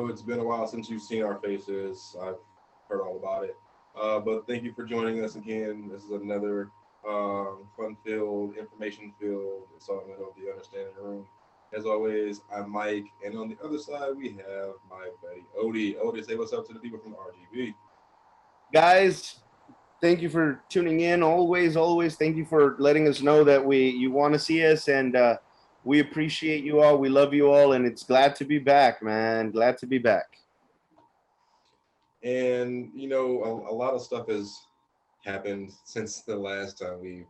know it's been a while since you've seen our faces. I've heard all about it. But thank you for joining us again. This is another fun-filled, information-filled installment of the Understanding Room. As always, I'm Mike, and on the other side we have my buddy Odie. Odie, say what's up to the people from the RGB. Guys, thank you for tuning in. Always, thank you for letting us know that you want to see us, and we appreciate you all. We love you all, and it's glad to be back, man. Glad to be back. And a lot of stuff has happened since the last time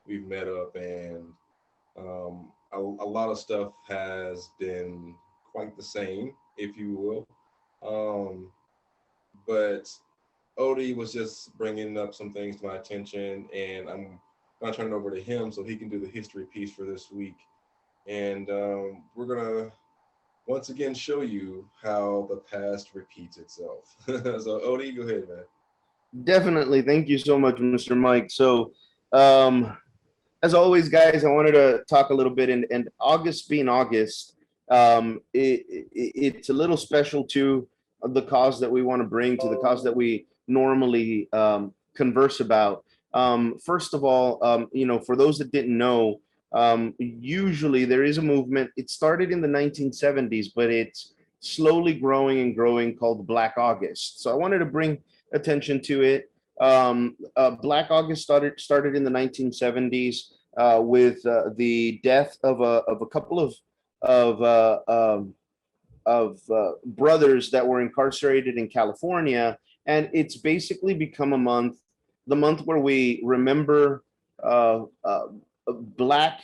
we've met up, and a lot of stuff has been quite the same, if you will. But Odie was just bringing up some things to my attention, and I'm gonna turn it over to him so he can do the history piece for this week. And we're gonna once again show you how the past repeats itself. So Odie, go ahead, man. Definitely. Thank you so much, Mr. Mike. So, as always, guys, I wanted to talk a little bit, and August being August, it's a little special to the cause that we want to bring, to the cause that we normally converse about. First of all, for those that didn't know, usually there is a movement. It started in the 1970s, but it's slowly growing and growing, called Black August. So I wanted to bring attention to it. Black August started in the 1970s with the death of a couple of brothers that were incarcerated in California, and it's basically become the month where we remember Black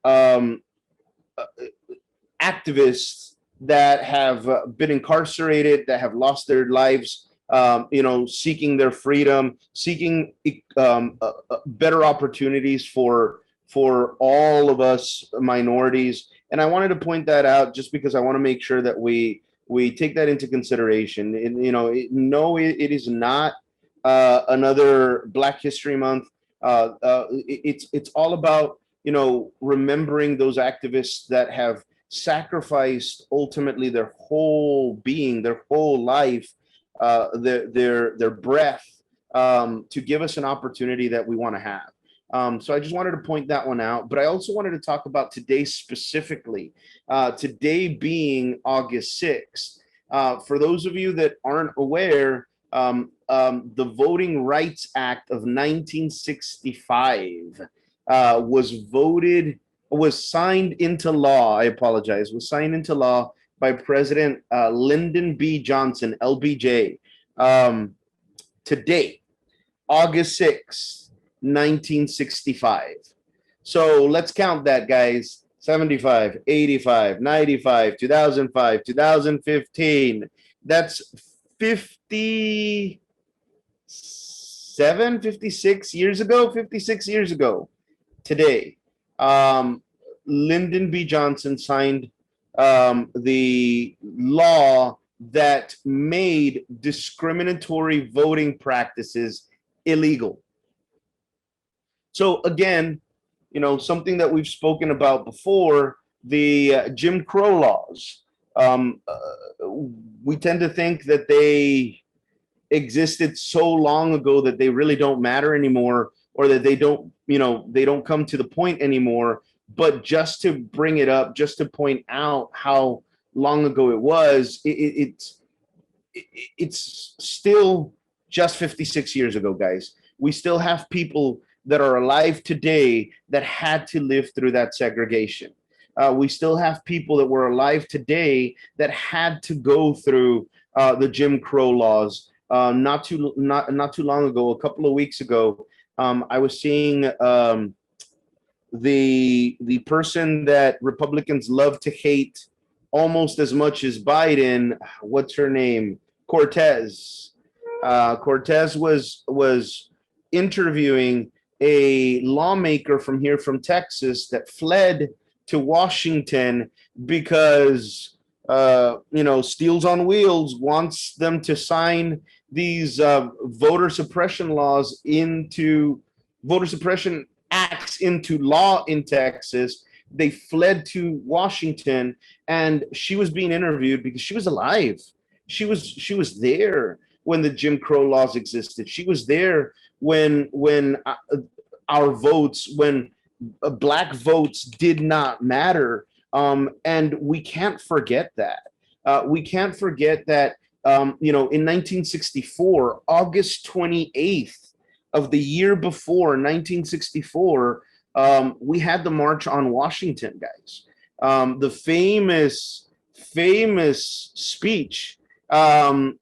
um, activists that have been incarcerated, that have lost their lives, seeking their freedom, seeking better opportunities for all of us minorities. And I wanted to point that out just because I want to make sure that we take that into consideration. And, it is not another Black History Month. It's all about remembering those activists that have sacrificed ultimately their whole being, their whole life, their breath, to give us an opportunity that we want to have. So I just wanted to point that one out, but I also wanted to talk about today specifically. Today being August 6th. For those of you that aren't aware, the Voting Rights Act of 1965 was signed into law. I apologize. Was signed into law by President Lyndon B. Johnson, LBJ. Today, August 6th. 1965. So let's count that, guys. 75, 85, 95, 2005, 2015. That's 57, 56 years ago. 56 years ago today. Lyndon B. Johnson signed the law that made discriminatory voting practices illegal. So again, something that we've spoken about before, the Jim Crow laws. We tend to think that they existed so long ago that they really don't matter anymore, or that they don't come to the point anymore. But just to bring it up, just to point out how long ago it was, it's still just 56 years ago, guys. We still have people that are alive today that had to live through that segregation. We still have people that were alive today that had to go through the Jim Crow laws. Not too long ago, a couple of weeks ago, I was seeing the person that Republicans love to hate almost as much as Biden. What's her name? Cortez. Cortez was interviewing a lawmaker from here, from Texas, that fled to Washington because Steels on Wheels wants them to sign these voter suppression acts into law in Texas. They fled to Washington, and she was being interviewed because she was alive. She was there when the Jim Crow laws existed. She was there when our votes, when black votes did not matter. And we can't forget that. We can't forget that, in 1964, August 28th of the year before, 1964, we had the March on Washington, guys. The famous speech by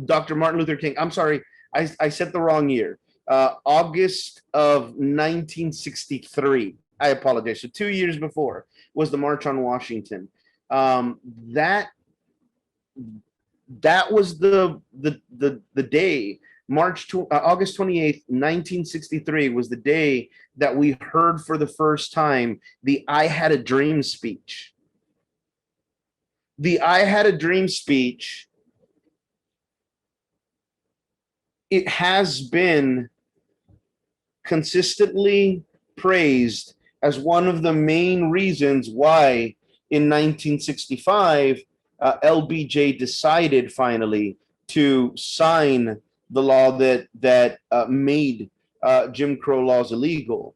Dr. Martin Luther King. I'm sorry, I said the wrong year. August of 1963. I apologize. So 2 years before was the March on Washington. Um, that that was the day. August 28th, 1963 was the day that we heard for the first time the "I Had a Dream" speech. The "I Had a Dream" speech, it has been consistently praised as one of the main reasons why in 1965 LBJ decided finally to sign the law that made Jim Crow laws illegal.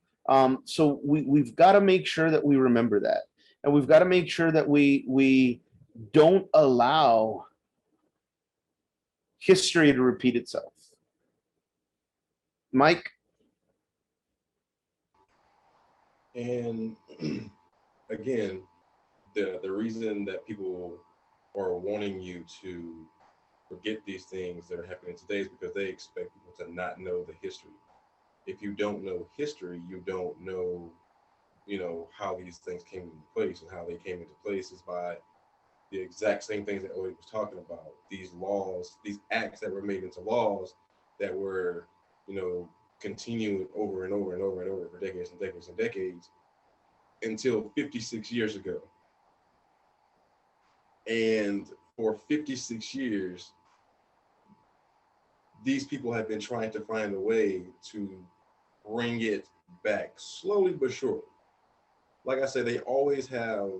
So we've got to make sure that we remember that, and we've got to make sure that we don't allow history to repeat itself. Mike? And again, the reason that people are wanting you to forget these things that are happening today is because they expect people to not know the history. If you don't know history, you don't know, how these things came into place, and how they came into place is by the exact same things that Odie was talking about. These laws, these acts that were made into laws that were, continued over and over and over and over for decades and decades and decades until 56 years ago. And for 56 years, these people have been trying to find a way to bring it back slowly but surely. Like I said, they always have,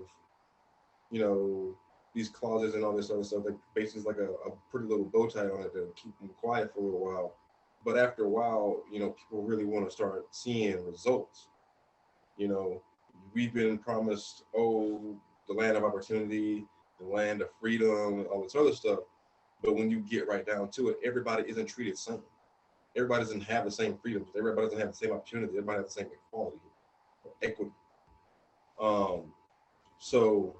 these clauses and all this other stuff that basically is like a pretty little bow tie on it to keep them quiet for a little while. But after a while, people really want to start seeing results. You know, we've been promised, the land of opportunity, the land of freedom, all this other stuff. But when you get right down to it, everybody isn't treated the same. Everybody doesn't have the same freedoms. Everybody doesn't have the same opportunity. Everybody has the same equality or equity. So,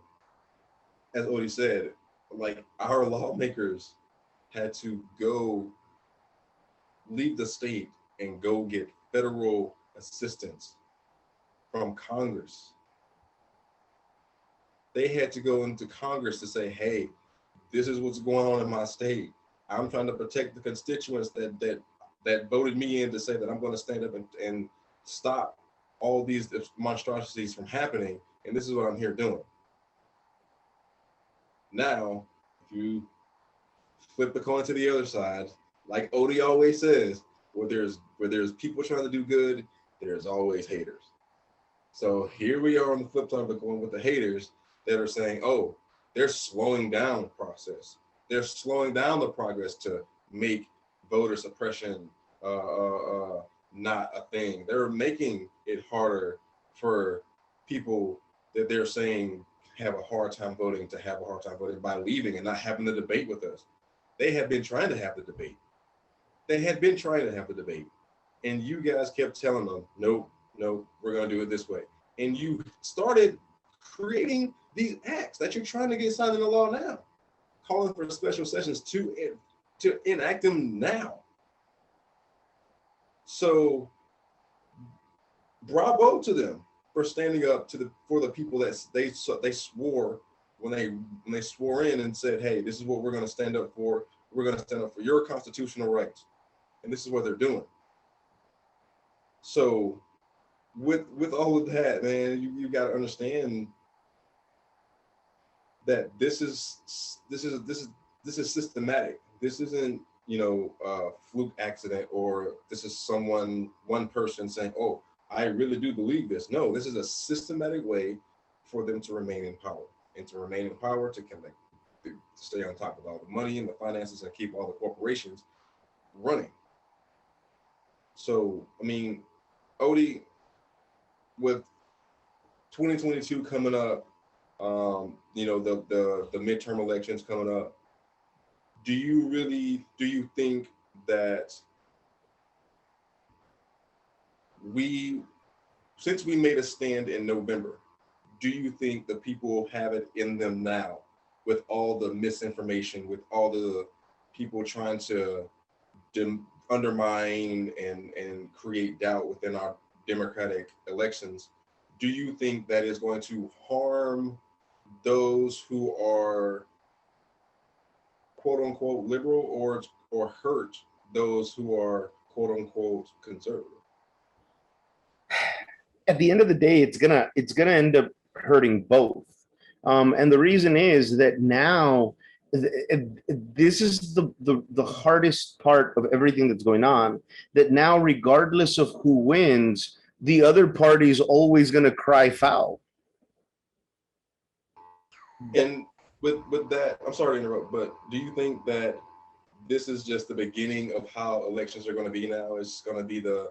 as Odie said, like our lawmakers had to go leave the state and go get federal assistance from Congress. They had to go into Congress to say, hey, this is what's going on in my state. I'm trying to protect the constituents that voted me in to say that I'm going to stand up and stop all these monstrosities from happening. And this is what I'm here doing. Now, if you flip the coin to the other side, like Odie always says, where there's people trying to do good, there's always haters. So here we are on the flip side of the coin with the haters that are saying, oh, they're slowing down the process. They're slowing down the progress to make voter suppression not a thing. They're making it harder for people that they're saying have a hard time voting to have a hard time voting by leaving and not having the debate with us. They have been trying to have the debate. They had been trying to have the debate. And you guys kept telling them, nope, we're going to do it this way. And you started creating these acts that you're trying to get signed into law now, calling for special sessions to enact them now. So bravo to them for standing up for the people that they swore when they swore in and said, hey, this is what we're going to stand up for. We're going to stand up for your constitutional rights. And this is what they're doing. So with all of that, man, you got to understand that this is systematic. This isn't a fluke accident, or this is one person saying, oh, I really do believe this. No, this is a systematic way for them to remain in power, and to remain in power to to stay on top of all the money and the finances and keep all the corporations running. So, I mean, Odie, with 2022 coming up, the midterm elections coming up, do you think that we, since we made a stand in November, do you think the people have it in them now, with all the misinformation, with all the people trying to undermine and create doubt within our democratic elections? Do you think that is going to harm those who are quote unquote liberal, or hurt those who are quote unquote conservative? At the end of the day, it's gonna end up hurting both. And the reason is that now this is the hardest part of everything that's going on, that now regardless of who wins, the other party is always going to cry foul. And with that, I'm sorry to interrupt, but do you think that this is just the beginning of how elections are going to be now? It's going to be the,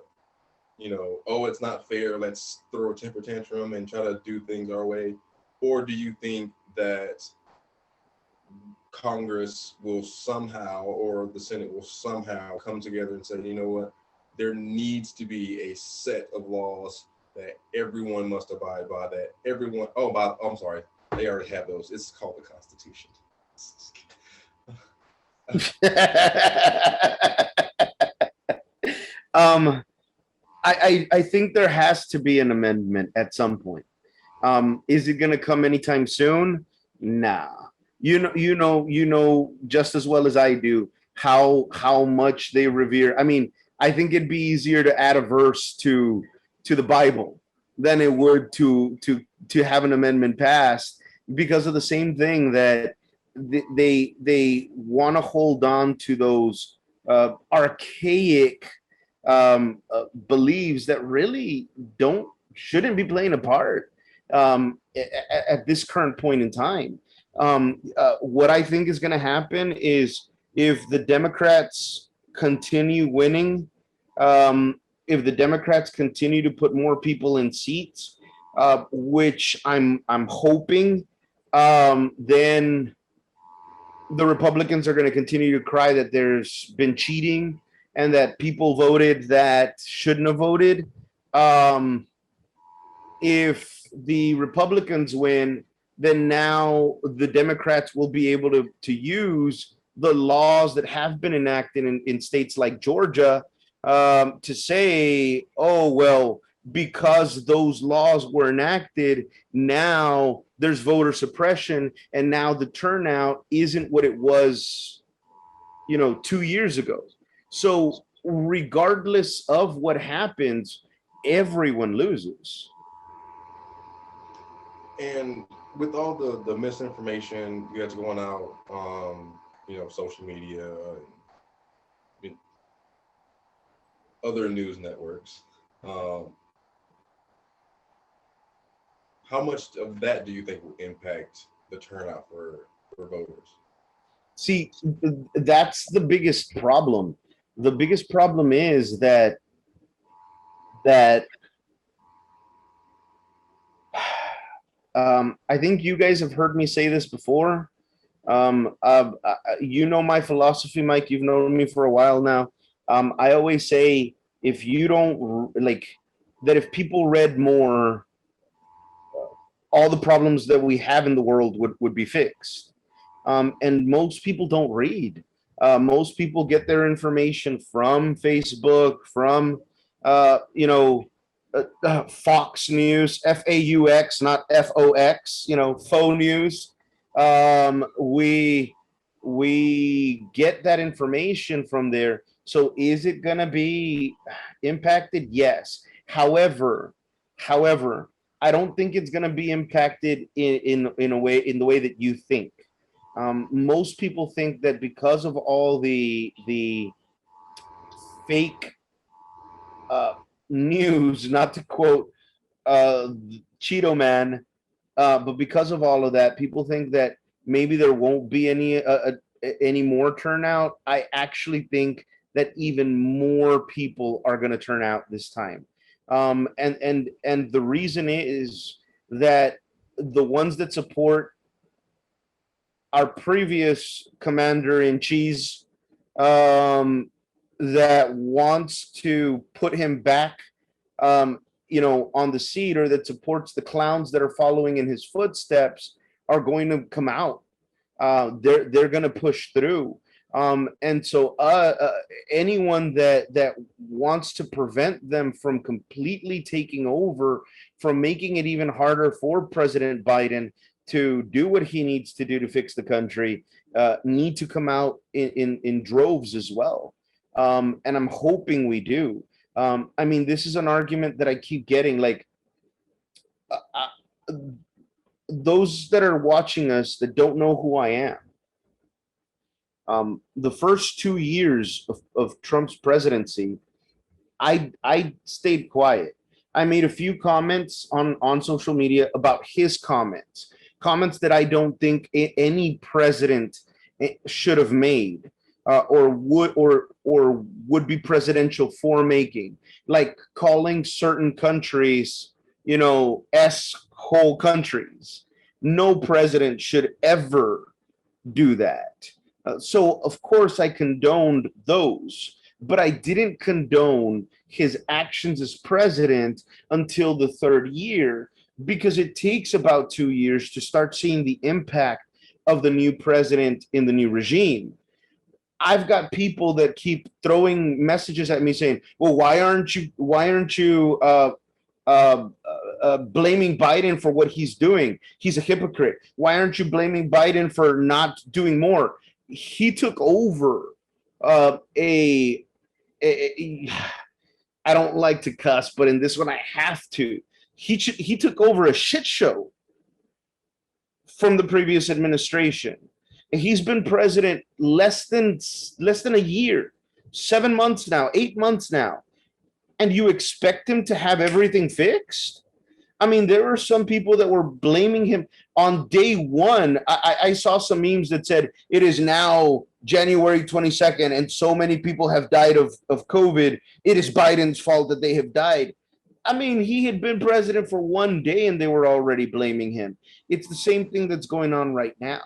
oh, it's not fair, let's throw a temper tantrum and try to do things our way? Or do you think that Congress will somehow, or the Senate will somehow come together and say, you know what, there needs to be a set of laws that everyone must abide by, that everyone, I'm sorry, they already have those. It's called the Constitution. I think there has to be an amendment at some point. Is it going to come anytime soon? Nah. You know just as well as I do how much they revere. I mean, I think it'd be easier to add a verse to the Bible than it would to have an amendment passed, because of the same thing, that they want to hold on to those archaic beliefs that really shouldn't be playing a part at this current point in time. What I think is going to happen is, if the Democrats continue winning, if the Democrats continue to put more people in seats, which I'm hoping, then the Republicans are going to continue to cry that there's been cheating and that people voted that shouldn't have voted. If the Republicans win, then now the Democrats will be able to use the laws that have been enacted in states like Georgia, to say, oh, well, because those laws were enacted, now there's voter suppression, and now the turnout isn't what it was, 2 years ago. So regardless of what happens, everyone loses. And with all the misinformation you guys going out, social media, and other news networks, how much of that do you think will impact the turnout for voters? See, that's the biggest problem. The biggest problem is that I think you guys have heard me say this before. My philosophy, Mike. You've known me for a while now. I always say, if you don't like that, if people read more, all the problems that we have in the world would be fixed. And most people don't read. Most people get their information from Facebook, from Fox News, FAUX, not FOX. Faux news. We get that information from there. So is it gonna be impacted? Yes. However, I don't think it's gonna be impacted in the way that you think. Most people think that because of all the fake news, not to quote Cheeto Man, but because of all of that, people think that maybe there won't be any more turnout. I actually think that even more people are going to turn out this time. And the reason is that the ones that support our previous commander in chief, um, that wants to put him back, on the seat, or that supports the clowns that are following in his footsteps, are going to come out. They're going to push through. And so anyone that wants to prevent them from completely taking over, from making it even harder for President Biden to do what he needs to do to fix the country, need to come out in droves as well. And I'm hoping we do. I mean, this is an argument that I keep getting, like, those that are watching us that don't know who I am. The first 2 years of Trump's presidency, I stayed quiet. I made a few comments on social media about his comments that I don't think any president should have made, or would be presidential for making, like calling certain countries, s whole countries. No president should ever do that. So, of course, I condoned those, but I didn't condone his actions as president until the third year, because it takes about 2 years to start seeing the impact of the new president in the new regime. I've got people that keep throwing messages at me saying, "Well, why aren't you blaming Biden for what he's doing? He's a hypocrite. Why aren't you blaming Biden for not doing more?" He took over a, a I don't like to cuss, but in this one I have to. He took over a shit show from the previous administration. He's been president less than a year, 7 months now, 8 months now, and you expect him to have everything fixed? I mean, there were some people that were blaming him on day one. I saw some memes that said it is now January 22nd and so many people have died of COVID. It is Biden's fault that they have died. I mean, he had been president for one day and they were already blaming him. It's the same thing that's going on right now.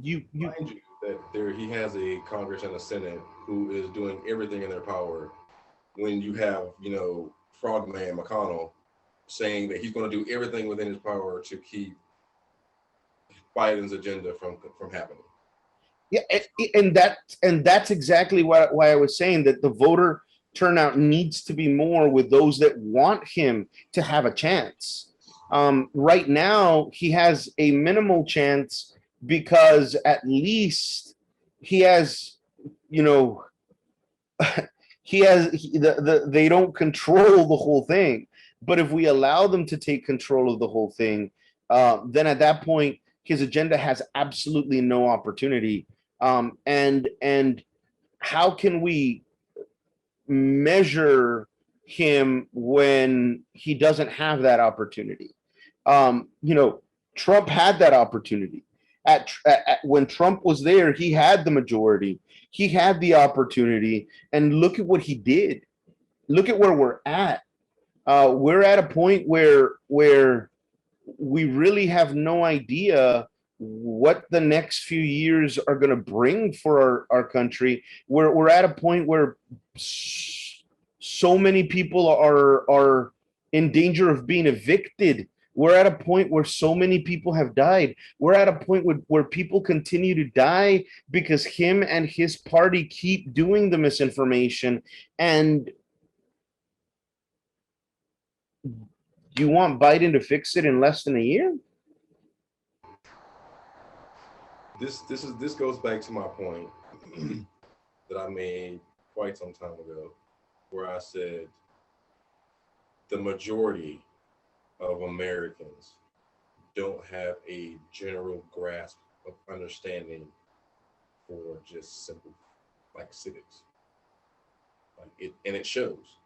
You Mind you, that he has a Congress and a Senate who is doing everything in their power. When you have, Frogman McConnell saying that he's going to do everything within his power to keep Biden's agenda from happening. Yeah, and that's exactly why I was saying that the voter turnout needs to be more with those that want him to have a chance. Right now, he has a minimal chance because at least he has, you know, they don't control the whole thing. But if we allow them to take control of the whole thing, then at that point his agenda has absolutely no opportunity. And how can we measure him when he doesn't have that opportunity? Trump had that opportunity. When Trump was there, he had the majority. He had the opportunity, and look at what he did. Look at where we're at. We're at a point where we really have no idea what the next few years are going to bring for our country. We're at a point where so many people are in danger of being evicted. We're at a point where so many people have died. We're at a point where people continue to die because him and his party keep doing the misinformation. And you want Biden to fix it in less than a year? This goes back to my point that I made quite some time ago, where I said the majority of Americans don't have a general grasp of understanding for just simple like civics. And it shows.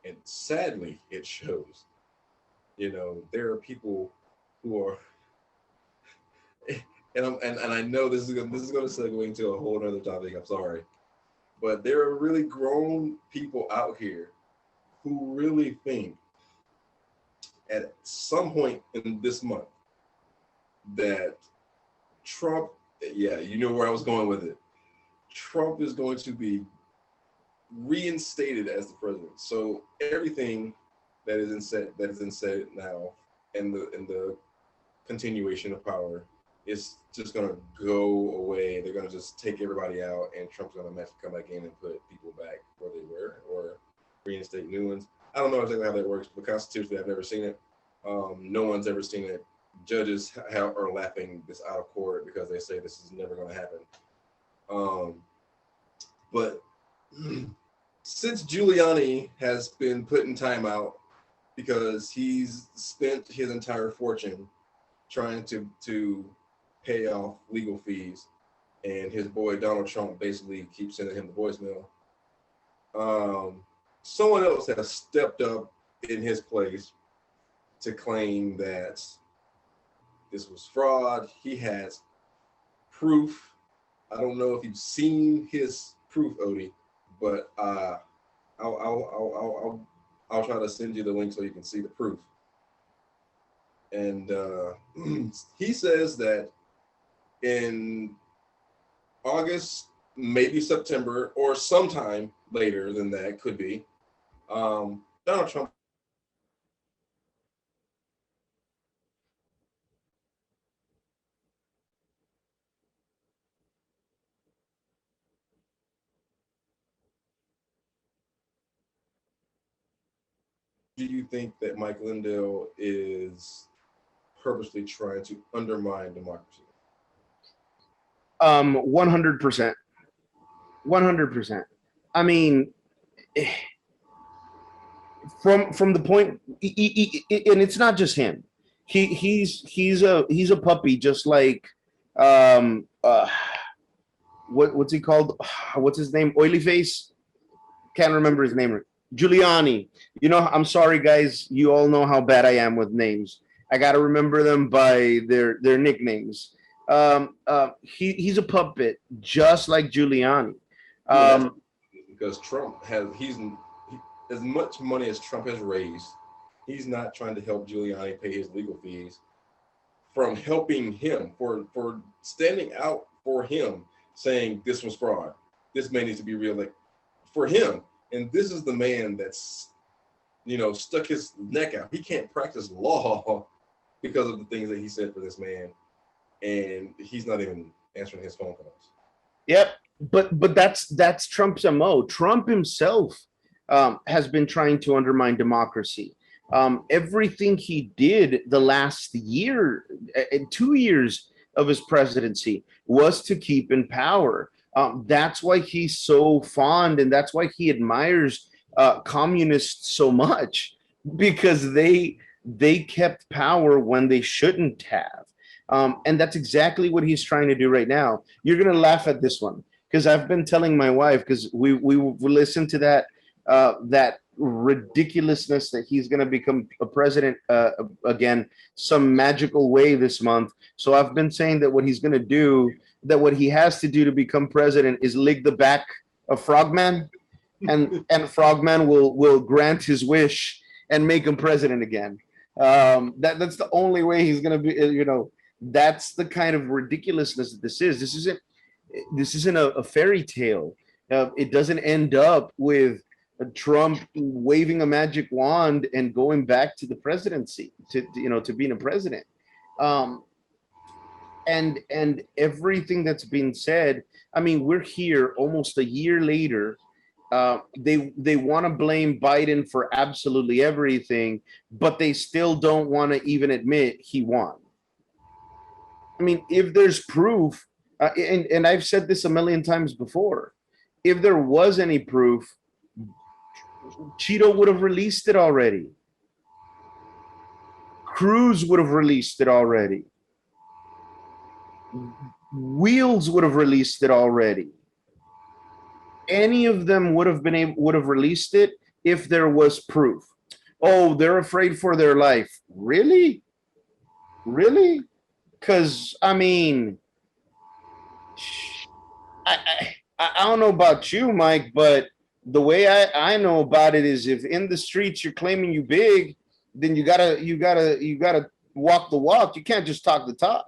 And sadly it shows. There are people who are and I know this is going to segue into a whole other topic. I'm sorry, but there are really grown people out here who really think at some point in this month that Trump, yeah, you know where I was going with it. Trump is going to be reinstated as the president. So everything that is in set now, and the continuation of power is just gonna go away. They're gonna just take everybody out, and Trump's gonna magically come back in and put people back where they were, or reinstate new ones. I don't know exactly how that works, but constitutionally, I've never seen it. No one's ever seen it. Judges are laughing this out of court because they say this is never going to happen. But since Giuliani has been put in timeout because he's spent his entire fortune trying to pay off legal fees, and his boy Donald Trump basically keeps sending him the voicemail, someone else has stepped up in his place to claim that this was fraud. He has proof. I don't know if you've seen his proof, Odie, but I'll try to send you the link so you can see the proof. And he says that in August, maybe September, or sometime later than that, could be, Donald Trump do you think that Mike Lindell is purposely trying to undermine democracy? 100%. 100%. I mean, from the point, and it's not just him. He's a puppy, just like um uh what's he called? What's his name? Oily face. Can't remember his name. Giuliani. You know, I'm sorry, guys. You all know how bad I am with names. I got to remember them by their nicknames. He's a puppet, just like Giuliani. Yeah, Um, because Trump has as much money as Trump has raised, he's not trying to help Giuliani pay his legal fees from helping him for standing out for him, saying this was fraud. This man needs to be real, like for him. And this is the man that's stuck his neck out. He can't practice law because of the things that he said for this man, and he's not even answering his phone calls. Yep, but that's Trump's MO. Trump himself has been trying to undermine democracy. Everything he did the last year, 2 years of his presidency, was to keep in power. That's why he's so fond, and that's why he admires communists so much, because they kept power when they shouldn't have. And that's exactly what he's trying to do right now. You're gonna laugh at this one because I've been telling my wife, because we listened to that ridiculousness that he's gonna become a president again some magical way this month. So I've been saying that what he's gonna do, that what he has to do to become president, is lick the back of Frogman, and Frogman will grant his wish and make him president again. That's the only way he's gonna be. That's the kind of ridiculousness that this is. This isn't a fairy tale. It doesn't end up with Trump waving a magic wand and going back to the presidency, to being a president. Um, and everything that's been said. I mean, we're here almost a year later. They want to blame Biden for absolutely everything, but they still don't want to even admit he won. I mean, if there's proof, and I've said this a million times before, if there was any proof, Cheeto would have released it already. Cruz would have released it already. Wheels would have released it already. Any of them would have released it if there was proof. Oh, they're afraid for their life. Really? Really? Because I mean, I don't know about you, Mike, but the way I know about it is if in the streets you're claiming you big, then you gotta walk the walk. You can't just talk the talk.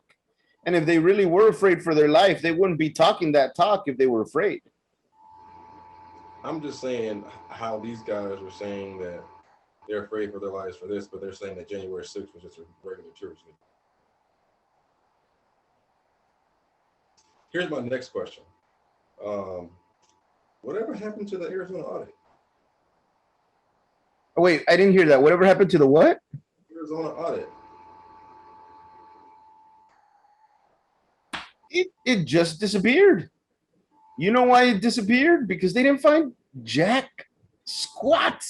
And if they really were afraid for their life, they wouldn't be talking that talk if they were afraid. I'm just saying how these guys were saying that they're afraid for their lives for this, but they're saying that January 6th was just a regular tourist week. Here's my next question. Um, Whatever happened to the Arizona audit? Oh, wait, I didn't hear that. Whatever happened to the what? Arizona audit. It just disappeared. You know why it disappeared? Because they didn't find jack squat.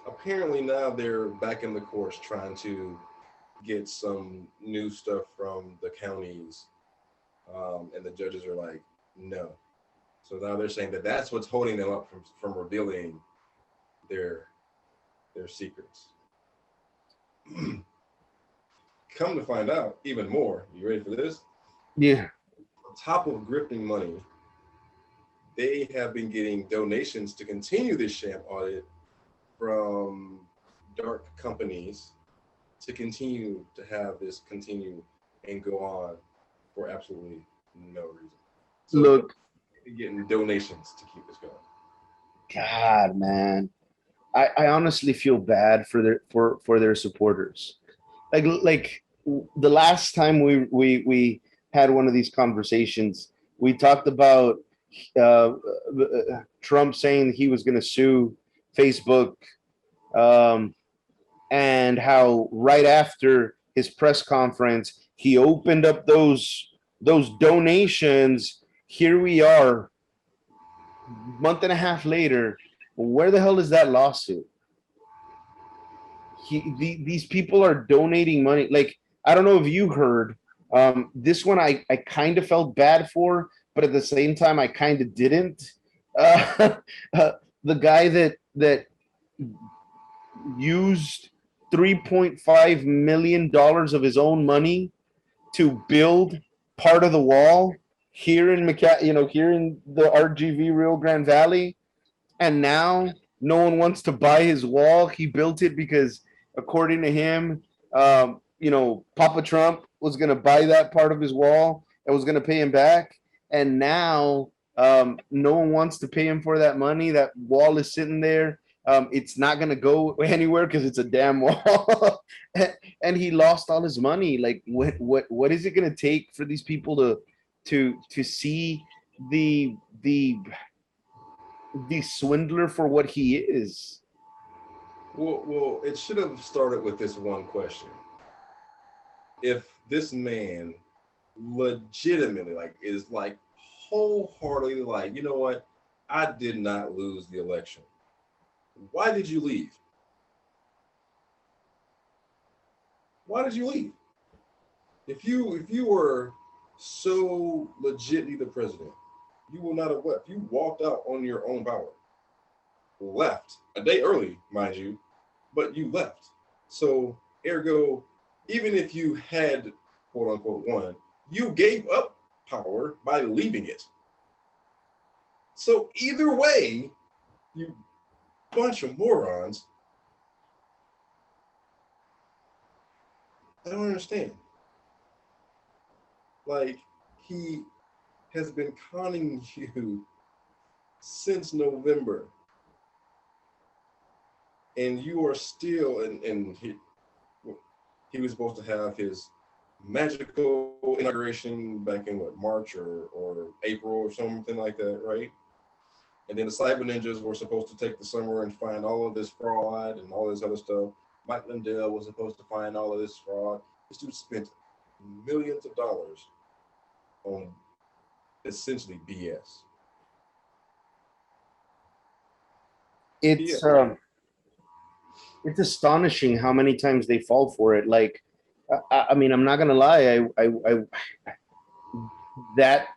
Apparently now they're back in the course trying to get some new stuff from the counties, and the judges are like, no. So now they're saying that that's what's holding them up from revealing their secrets. Come to find out even more. You ready for this? Yeah. On top of grifting money, they have been getting donations to continue this sham audit from dark companies to continue to have this continue and go on for absolutely no reason. So Look, they're getting donations to keep this going. God, man, I honestly feel bad for their supporters. Like the last time we had one of these conversations, we talked about Trump saying he was going to sue Facebook, um, and how right after his press conference he opened up those donations. Here we are, month and a half later. Where the hell is that lawsuit? These people are donating money. Like, I don't know if you heard, this one I kind of felt bad for, but at the same time I kind of didn't. Uh, the guy that used $3.5 million of his own money to build part of the wall here in here in the RGV Rio Grande Valley, and now no one wants to buy his wall. He built it because, according to him, Papa Trump was going to buy that part of his wall and was going to pay him back. And now no one wants to pay him for that money. That wall is sitting there. It's not going to go anywhere because it's a damn wall. And he lost all his money. Like, what is it going to take for these people to see the the the swindler for what he is? Well, it should have started with this one question. If this man legitimately is wholeheartedly you know what, I did not lose the election. Why did you leave? Why did you leave? If you were so legitly the president, you will not have left. You walked out on your own power. Left a day early, mind you, but you left. So ergo, even if you had quote unquote won, you gave up power by leaving it. So either way, you bunch of morons. I don't understand. Like, he has been conning you since November, and you are still, and he was supposed to have his magical inauguration back in what, March or April or something like that, right? And then the cyber ninjas were supposed to take the summer and find all of this fraud and all this other stuff. Mike Lindell was supposed to find all of this fraud. This dude spent millions of dollars on essentially BS. It's it's astonishing how many times they fall for it. Like, I mean, I'm not gonna lie. That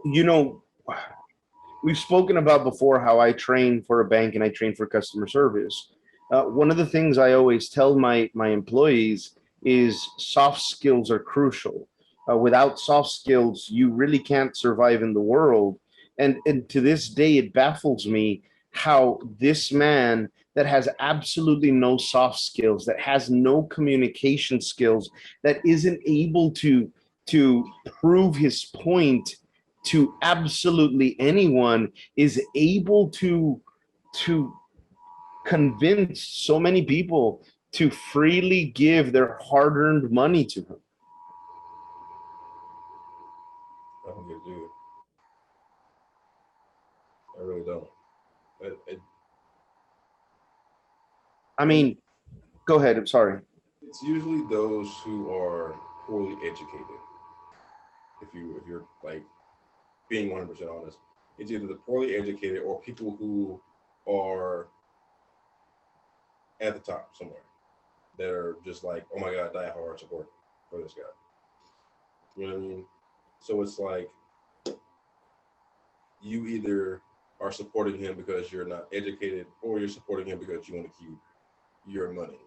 you know, we've spoken about before how I train for a bank and I train for customer service. One of the things I always tell my employees is soft skills are crucial. Without soft skills, you really can't survive in the world. And to this day, it baffles me how this man that has absolutely no soft skills, that has no communication skills, that isn't able to prove his point to absolutely anyone, is able to convince so many people to freely give their hard-earned money to him. I don't get it. I really don't. I And mean, go ahead. I'm sorry. it's usually those who are poorly educated. If you're like being 100% honest, it's either the poorly educated or people who are at the top somewhere that are just like, oh my god, die hard support for this guy. You know what I mean? So it's like you either are supporting him because you're not educated, or you're supporting him because you want to keep your money,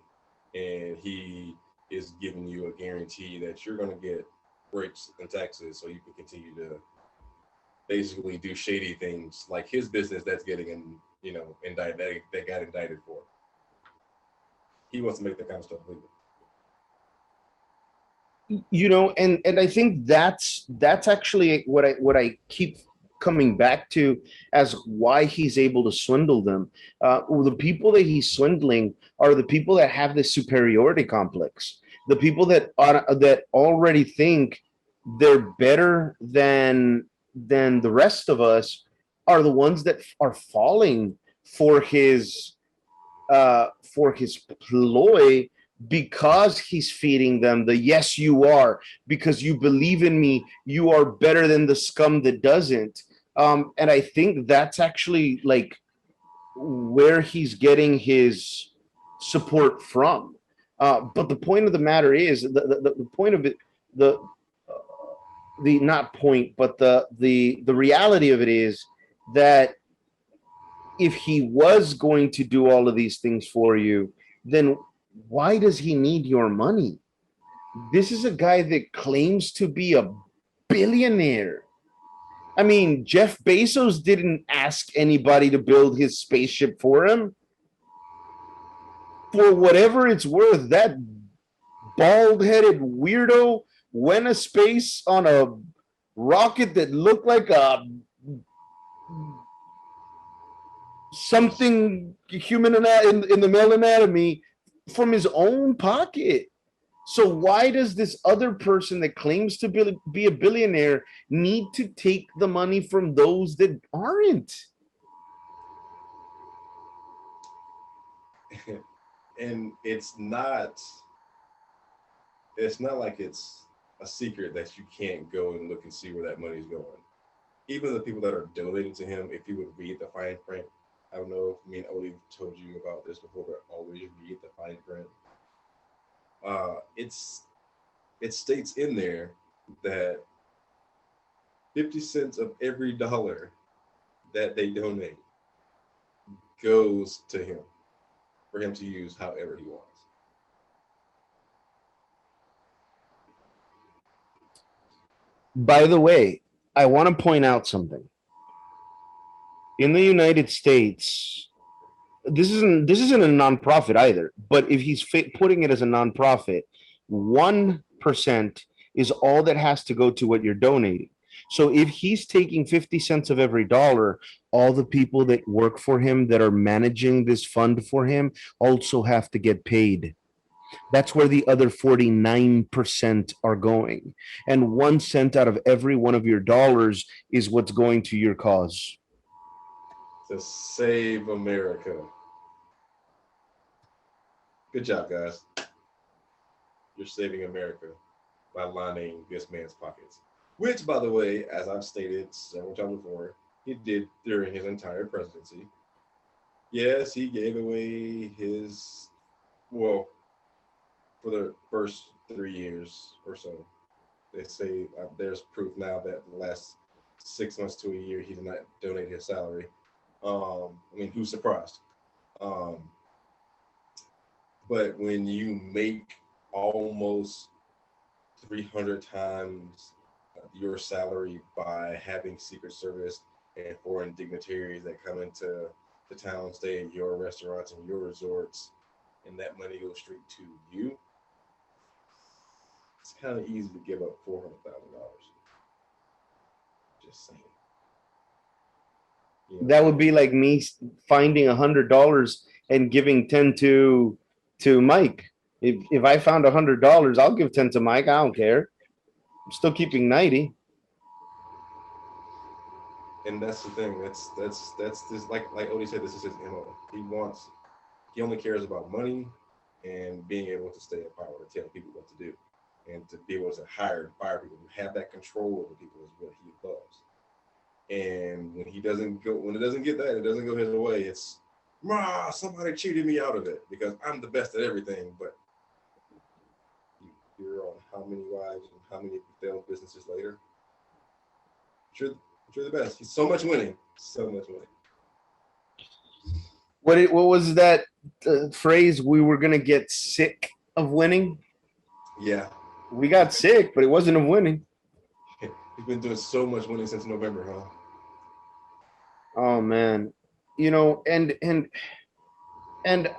and he is giving you a guarantee that you're going to get breaks and taxes so you can continue to basically do shady things like his business that's getting indicted, that got indicted for. He wants to make that kind of stuff legal. And I think that's actually what I keep coming back to as why he's able to swindle them. The people that he's swindling are the people that have this superiority complex, the people that already think they're better than the rest of us, are the ones that are falling for his ploy, because he's feeding them the yes you are, because you believe in me, you are better than the scum that doesn't. And I think that's actually like where he's getting his support from. But the point of the matter is, the point of it, the the not point, but the reality of it is that if he was going to do all of these things for you, then why does he need your money? This is a guy that claims to be a billionaire. I mean, Jeff Bezos didn't ask anybody to build his spaceship for him. For whatever it's worth, that bald headed weirdo went to space on a rocket that looked like a something human in the male anatomy from his own pocket. So why does this other person that claims to be a billionaire need to take the money from those that aren't? And it's not like it's a secret that you can't go and look and see where that money's going. Even the people that are donating to him, if you would read the fine print, I don't know if me and Odie told you about this before, but always read the fine print. It's it states in there that 50 cents of every dollar that they donate goes to him for him to use however he wants. By the way, I want to point out something. In the United States, this isn't a nonprofit either. But if he's putting it as a nonprofit, 1% is all that has to go to what you're donating. So if he's taking 50 cents of every dollar, all the people that work for him that are managing this fund for him also have to get paid. That's where the other 49% are going. And 1 cent out of every one of your dollars is what's going to your cause. To save America. Good job, guys. You're saving America by lining this man's pockets. Which, by the way, as I've stated several times before, he did during his entire presidency. Yes, he gave away his, well, for the first 3 years or so. They say there's proof now that the last 6 months to a year he did not donate his salary. I mean, who's surprised? Um, but when you make almost 300 times your salary by having Secret Service and foreign dignitaries that come into the town, stay at your restaurants and your resorts, and that money goes straight to you. It's kind of easy to give up $400,000. Just saying. You know, That would be like me finding $100 and giving 10 to Mike. If I found $100, I'll give 10 to Mike. I don't care. I'm still keeping 90. and that's the thing. That's this, like Odie said, this is his MO. He only cares about money and being able to stay in power to tell people what to do and to be able to hire and fire people, to have that control over people is what he loves. And when it doesn't get that, it doesn't go his way. It's somebody cheated me out of it because I'm the best at everything. But you're on how many wives and how many failed businesses later? You're the best. He's so much winning, so much winning. What was that phrase? We were gonna get sick of winning. Yeah, We got sick, but it wasn't of winning. he's been doing so much winning since November, huh? Oh man, and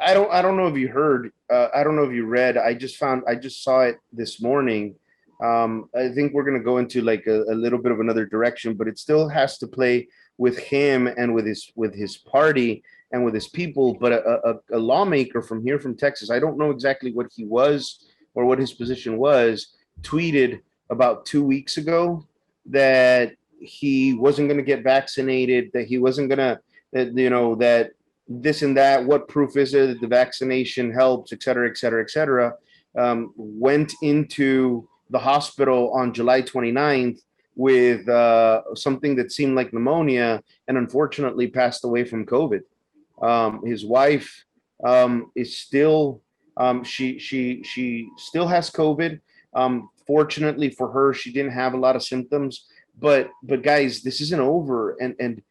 I don't know if you heard. I don't know if you read. I just saw it this morning. I think we're gonna go into like a little bit of another direction, but it still has to play with him and with his party and with his people. But a lawmaker from here from Texas, I don't know exactly what he was or what his position was, tweeted about 2 weeks ago that he wasn't going to get vaccinated, that he wasn't going to, that this and that, what proof is it that the vaccination helps, et cetera, et cetera, et cetera. Went into the hospital on July 29th with something that seemed like pneumonia and unfortunately passed away from COVID. His wife is still, she still has COVID. Fortunately for her, she didn't have a lot of symptoms, but guys, this isn't over. And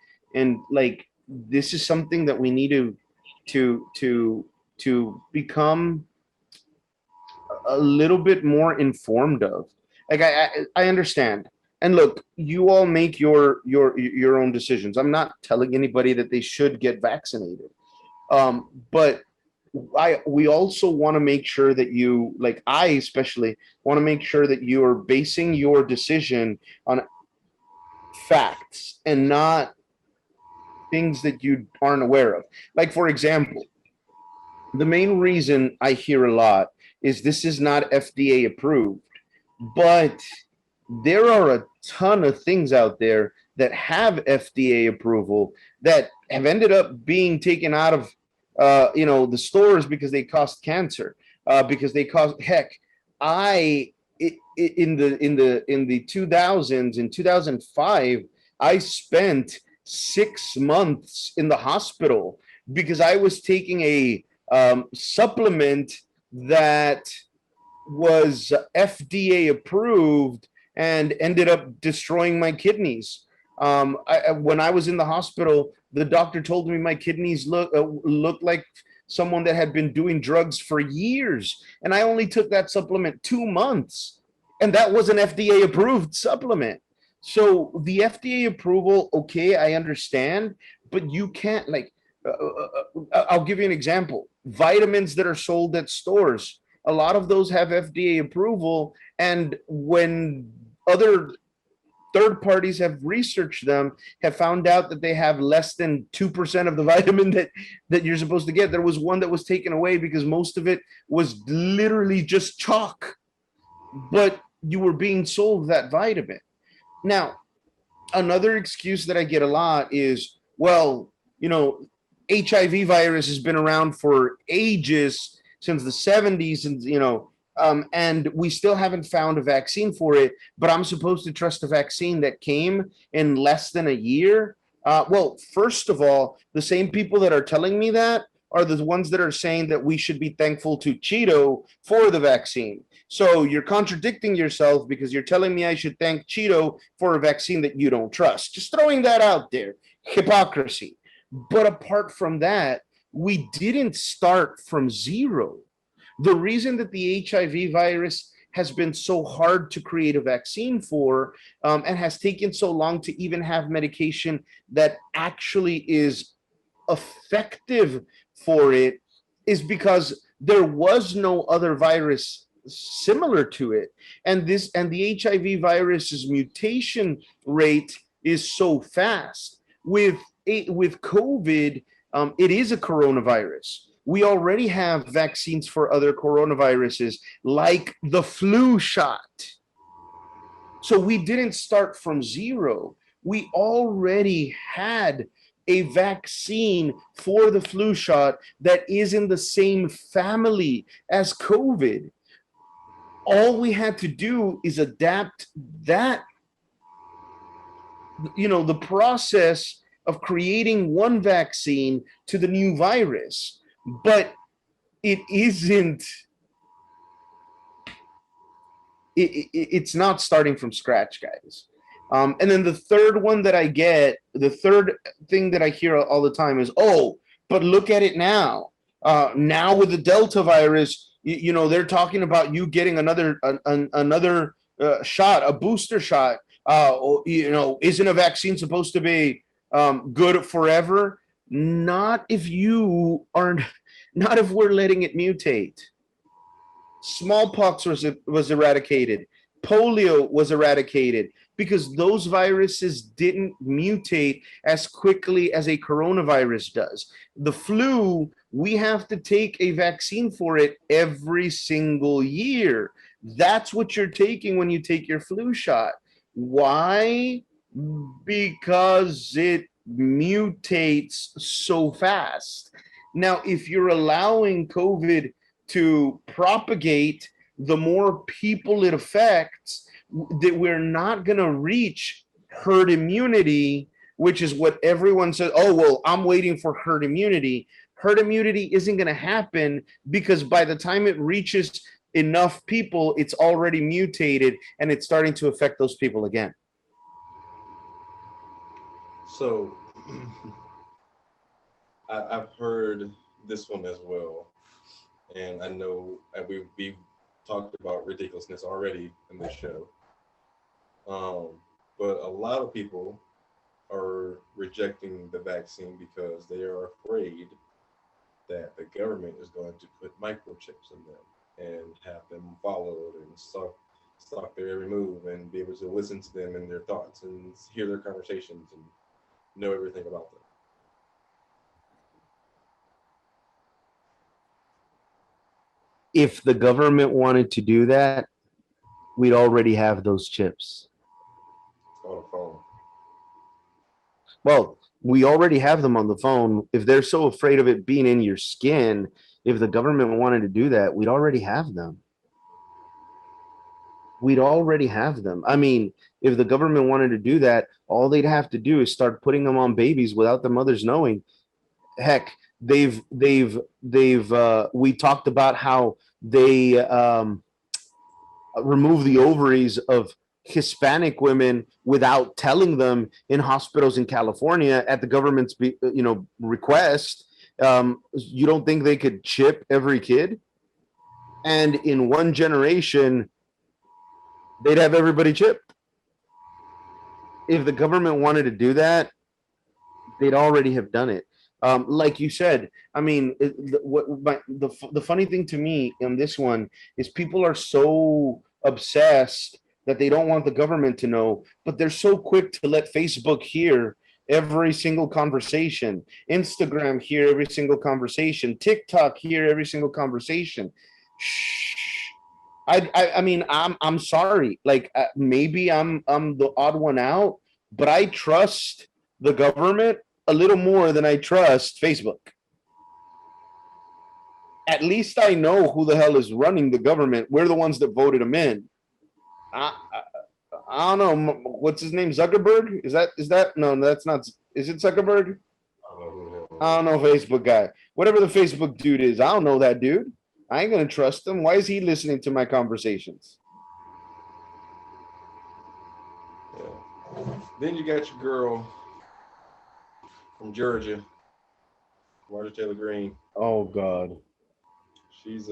like, this is something that we need to become a little bit more informed of. Like I understand. And look, you all make your own decisions. I'm not telling anybody that they should get vaccinated. But we also want to make sure that you, like I especially want to make sure that you are basing your decision on facts and not things that you aren't aware of. Like for example, the main reason I hear a lot is this is not FDA approved, but there are a ton of things out there that have FDA approval that have ended up being taken out of the stores because they cost cancer, because they cost heck. I in the 2000s, in 2005, I spent 6 months in the hospital because I was taking a supplement that was FDA approved and ended up destroying my kidneys. When I was in the hospital, the doctor told me my kidneys looked like someone that had been doing drugs for years, and I only took that supplement 2 months, and that was an FDA approved supplement. So the FDA approval, okay, I understand, but you can't like. I'll give you an example. Vitamins that are sold at stores, a lot of those have FDA approval, and when other third parties have researched them, have found out that they have less than 2% of the vitamin that you're supposed to get. There was one that was taken away because most of it was literally just chalk, but you were being sold that vitamin. Now, another excuse that I get a lot is, well, HIV virus has been around for ages, since the 70s, and we still haven't found a vaccine for it, but I'm supposed to trust a vaccine that came in less than a year. Well, first of all, the same people that are telling me that are the ones that are saying that we should be thankful to Cheeto for the vaccine. So you're contradicting yourself because you're telling me I should thank Cheeto for a vaccine that you don't trust. Just throwing that out there. Hypocrisy. But apart from that, we didn't start from zero. The reason that the HIV virus has been so hard to create a vaccine for, and has taken so long to even have medication that actually is effective for it, is because there was no other virus similar to it. And the HIV virus's mutation rate is so fast. With COVID, it is a coronavirus. We already have vaccines for other coronaviruses, like the flu shot. So we didn't start from zero. We already had a vaccine for the flu shot that is in the same family as COVID. All we had to do is adapt that, the process of creating one vaccine to the new virus. But it isn't, it's not starting from scratch, guys. And then the third thing that I hear all the time is, oh, but look at it now. Now with the Delta virus, they're talking about you getting another shot, a booster shot. Isn't a vaccine supposed to be good forever? Not if you aren't, not if we're letting it mutate. Smallpox was eradicated. Polio was eradicated because those viruses didn't mutate as quickly as a coronavirus does. The flu, we have to take a vaccine for it every single year. That's what you're taking when you take your flu shot. Why? Because it mutates so fast. Now, if you're allowing COVID to propagate, the more people it affects, that we're not going to reach herd immunity, which is what everyone says. Oh, well, I'm waiting for herd immunity. Herd immunity isn't going to happen because by the time it reaches enough people, it's already mutated and it's starting to affect those people again. So I've heard this one as well. And I know we've talked about ridiculousness already in this show. But a lot of people are rejecting the vaccine because they are afraid that the government is going to put microchips in them and have them followed and stalk their every move and be able to listen to them and their thoughts and hear their conversations and know everything about them. If the government wanted to do that, we'd already have those chips. On a phone. Well, we already have them on the phone. If they're so afraid of it being in your skin, if the government wanted to do that, we'd already have them. We'd already have them. I mean, if the government wanted to do that, all they'd have to do is start putting them on babies without the mothers knowing. Heck, we talked about how they remove the ovaries of Hispanic women without telling them in hospitals in California at the government's request. You don't think they could chip every kid? And in one generation, they'd have everybody chipped. If the government wanted to do that, they'd already have done it. Like you said, I mean, the funny thing to me in this one is people are so obsessed that they don't want the government to know, but they're so quick to let Facebook hear every single conversation, Instagram hear every single conversation, TikTok hear every single conversation. Shh. I mean, I'm sorry. Like maybe I'm the odd one out, but I trust the government a little more than I trust Facebook. At least I know who the hell is running the government. We're the ones that voted him in. I, I don't know. What's his name? Zuckerberg? Is that? No, that's not. Is it Zuckerberg? I don't know, Facebook guy. Whatever the Facebook dude is, I don't know that dude. I ain't gonna trust him. Why is he listening to my conversations? Yeah. Then you got your girl from Georgia, Marjorie Taylor Greene. Oh God. She's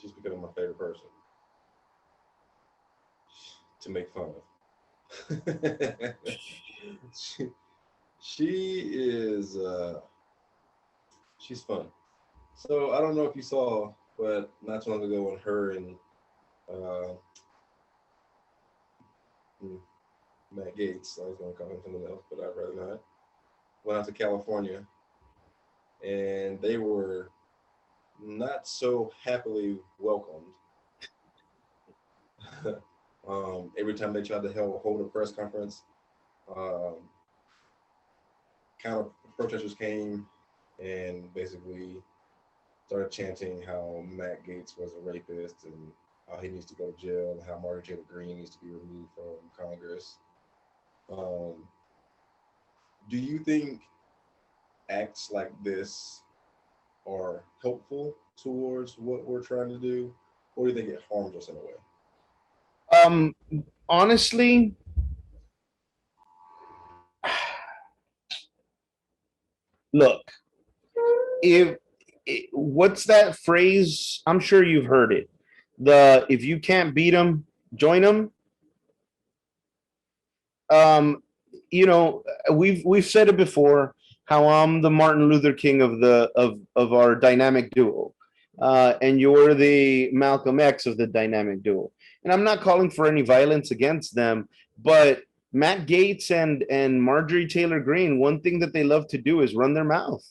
she's becoming my favorite person to make fun of. she, she is she's fun. So I don't know if you saw, but not too long ago when her and uh, Matt Gates, I was going to call him something else, but I'd rather not, went out to California, and they were not so happily welcomed. Every time they tried to hold a press conference, um, kind of protesters came and basically started chanting how Matt Gates was a rapist and how he needs to go to jail and how Marjorie Taylor Greene needs to be removed from Congress. Um, do you think acts like this are helpful towards what we're trying to do, or do you think it harms us in a way? Um, honestly, look, if what's that phrase? I'm sure you've heard it. The if you can't beat them, join them. Um, you know, we've said it before how I'm the Martin Luther King of our dynamic duo, and you're the Malcolm X of the dynamic duo. And I'm not calling for any violence against them, but Matt Gates and Marjorie Taylor Greene, one thing that they love to do is run their mouth.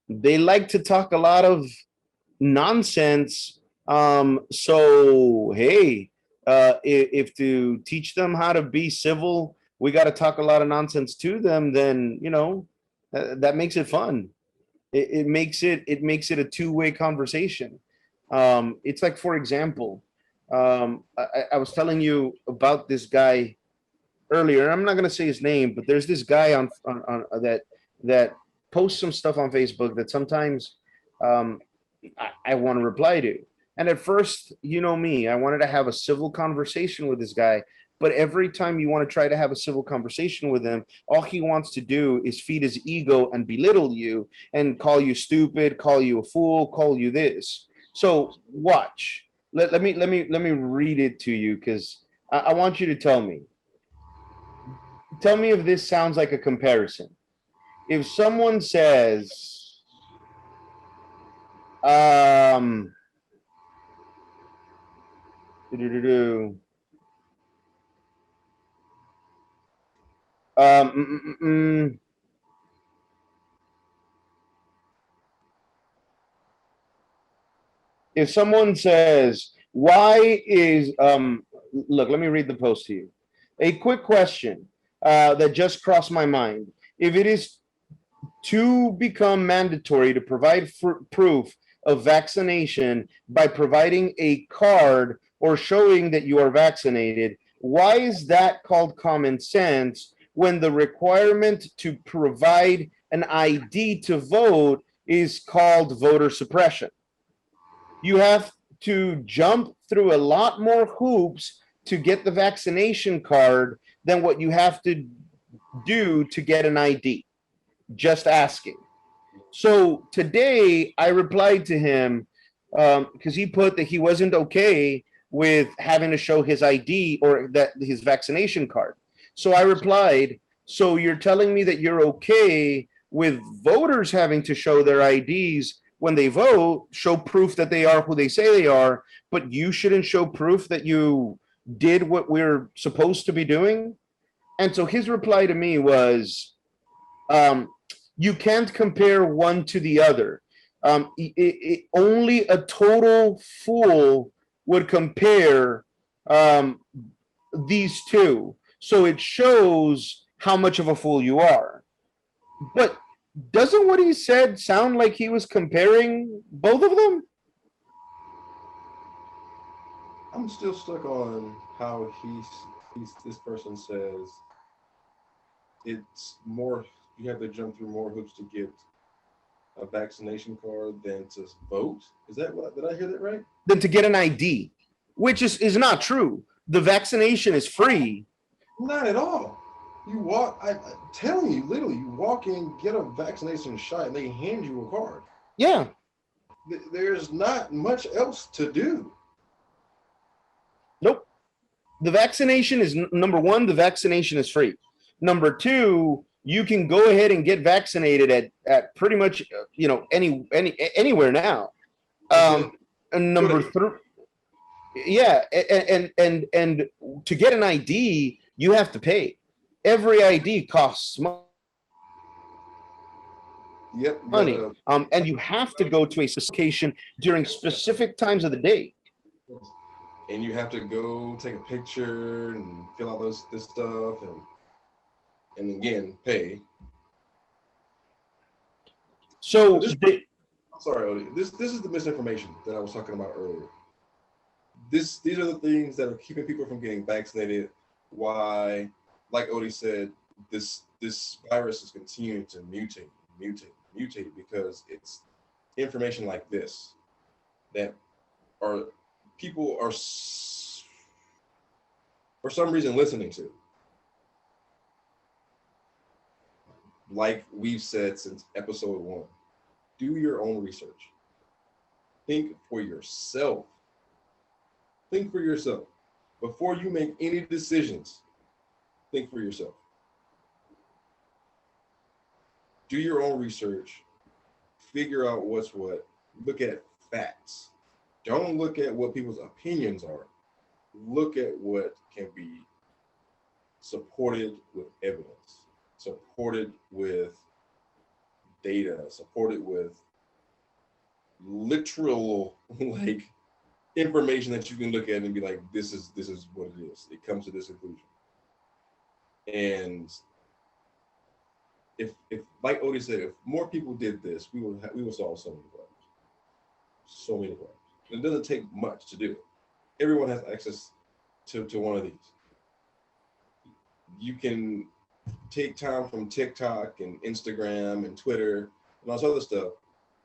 They like to talk a lot of nonsense. So hey, if to teach them how to be civil, we got to talk a lot of nonsense to them. Then that makes it fun. It makes it a two-way conversation. It's like, for example, I was telling you about this guy earlier. I'm not going to say his name, but there's this guy on that posts some stuff on Facebook that sometimes um, I want to reply to. And at first, you know me, I wanted to have a civil conversation with this guy. But every time you want to try to have a civil conversation with him, all he wants to do is feed his ego and belittle you and call you stupid, call you a fool, call you this. So watch. Let me read it to you because I want you to tell me. Tell me if this sounds like a comparison. If someone says, um, doo-doo-doo-doo, um, mm, mm, mm, mm, if someone says, why is, look, let me read the post to you. A quick question that just crossed my mind. If it is to become mandatory to provide proof of vaccination by providing a card or showing that you are vaccinated, why is that called common sense when the requirement to provide an ID to vote is called voter suppression? You have to jump through a lot more hoops to get the vaccination card than what you have to do to get an ID. Just asking. So today I replied to him because he put that he wasn't okay with having to show his ID or that his vaccination card. So I replied, so you're telling me that you're okay with voters having to show their IDs when they vote, show proof that they are who they say they are, but you shouldn't show proof that you did what we're supposed to be doing? And so his reply to me was, um, you can't compare one to the other. Only a total fool would compare um, these two. So it shows how much of a fool you are. But doesn't what he said sound like he was comparing both of them? I'm still stuck on how he's this person says it's more, you have to jump through more hoops to get a vaccination card than to vote. Is that what, did I hear that right? Than to get an ID, which is not true. The vaccination is free. Not at all. You walk, I'm telling you, literally, you walk in, get a vaccination shot, and they hand you a card. Yeah. there's not much else to do. Nope. The vaccination is number one, the vaccination is free. Number two, you can go ahead and get vaccinated at pretty much anywhere now. Within And go number to three, yeah, and to get an ID, you have to pay. Every ID costs yep, you money, gotta and you have to go to a location during specific times of the day. and you have to go take a picture and fill out this stuff and again pay. But So this they, I'm sorry, Odie. This is the misinformation that I was talking about earlier. These are the things that are keeping people from getting vaccinated. Why, like Odie said, this virus is continuing to mutate because it's information like this that are people are for some reason listening to. Like we've said since episode 1, do your own research. Think for yourself. Think for yourself. Before you make any decisions, think for yourself. Do your own research. Figure out what's what. Look at facts. Don't look at what people's opinions are. Look at what can be supported with evidence, supported with data, supported with literal like information that you can look at and be like, this is what it is. It comes to this conclusion. And if like Odie said, if more people did this, we will solve so many problems. So many problems. It doesn't take much to do it. Everyone has access to one of these. You can take time from TikTok and Instagram and Twitter and all this other stuff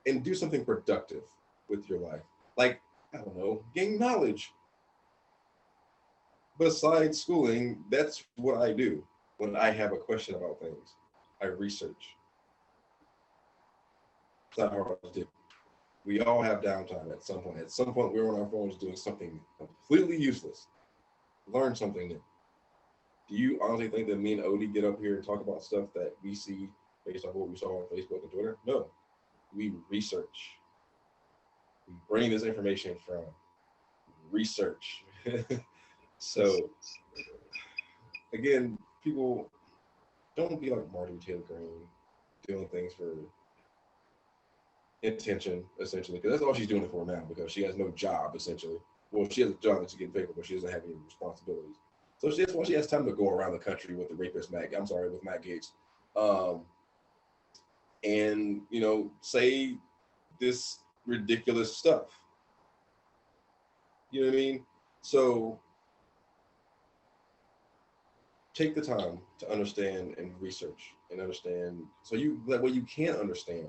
and do something productive with your life. Like, I don't know, gain knowledge. Besides schooling, that's what I do when I have a question about things. I research. It's not hard to do. We all have downtime at some point. At some point, we're on our phones doing something completely useless. Learn something new. Do you honestly think that me and Odie get up here and talk about stuff that we see based on what we saw on Facebook and Twitter? No. We research. We bring this information from research. So, again, people don't be like Martin Taylor Green doing things for intention, essentially, because that's all she's doing it for now because she has no job, essentially. Well, she has a job that she gets paid for, but she doesn't have any responsibilities. So that's why she has time to go around the country with the rapist Matt Gaetz, and say this ridiculous stuff. You know what I mean? So take the time to understand and research and understand, so that way you can understand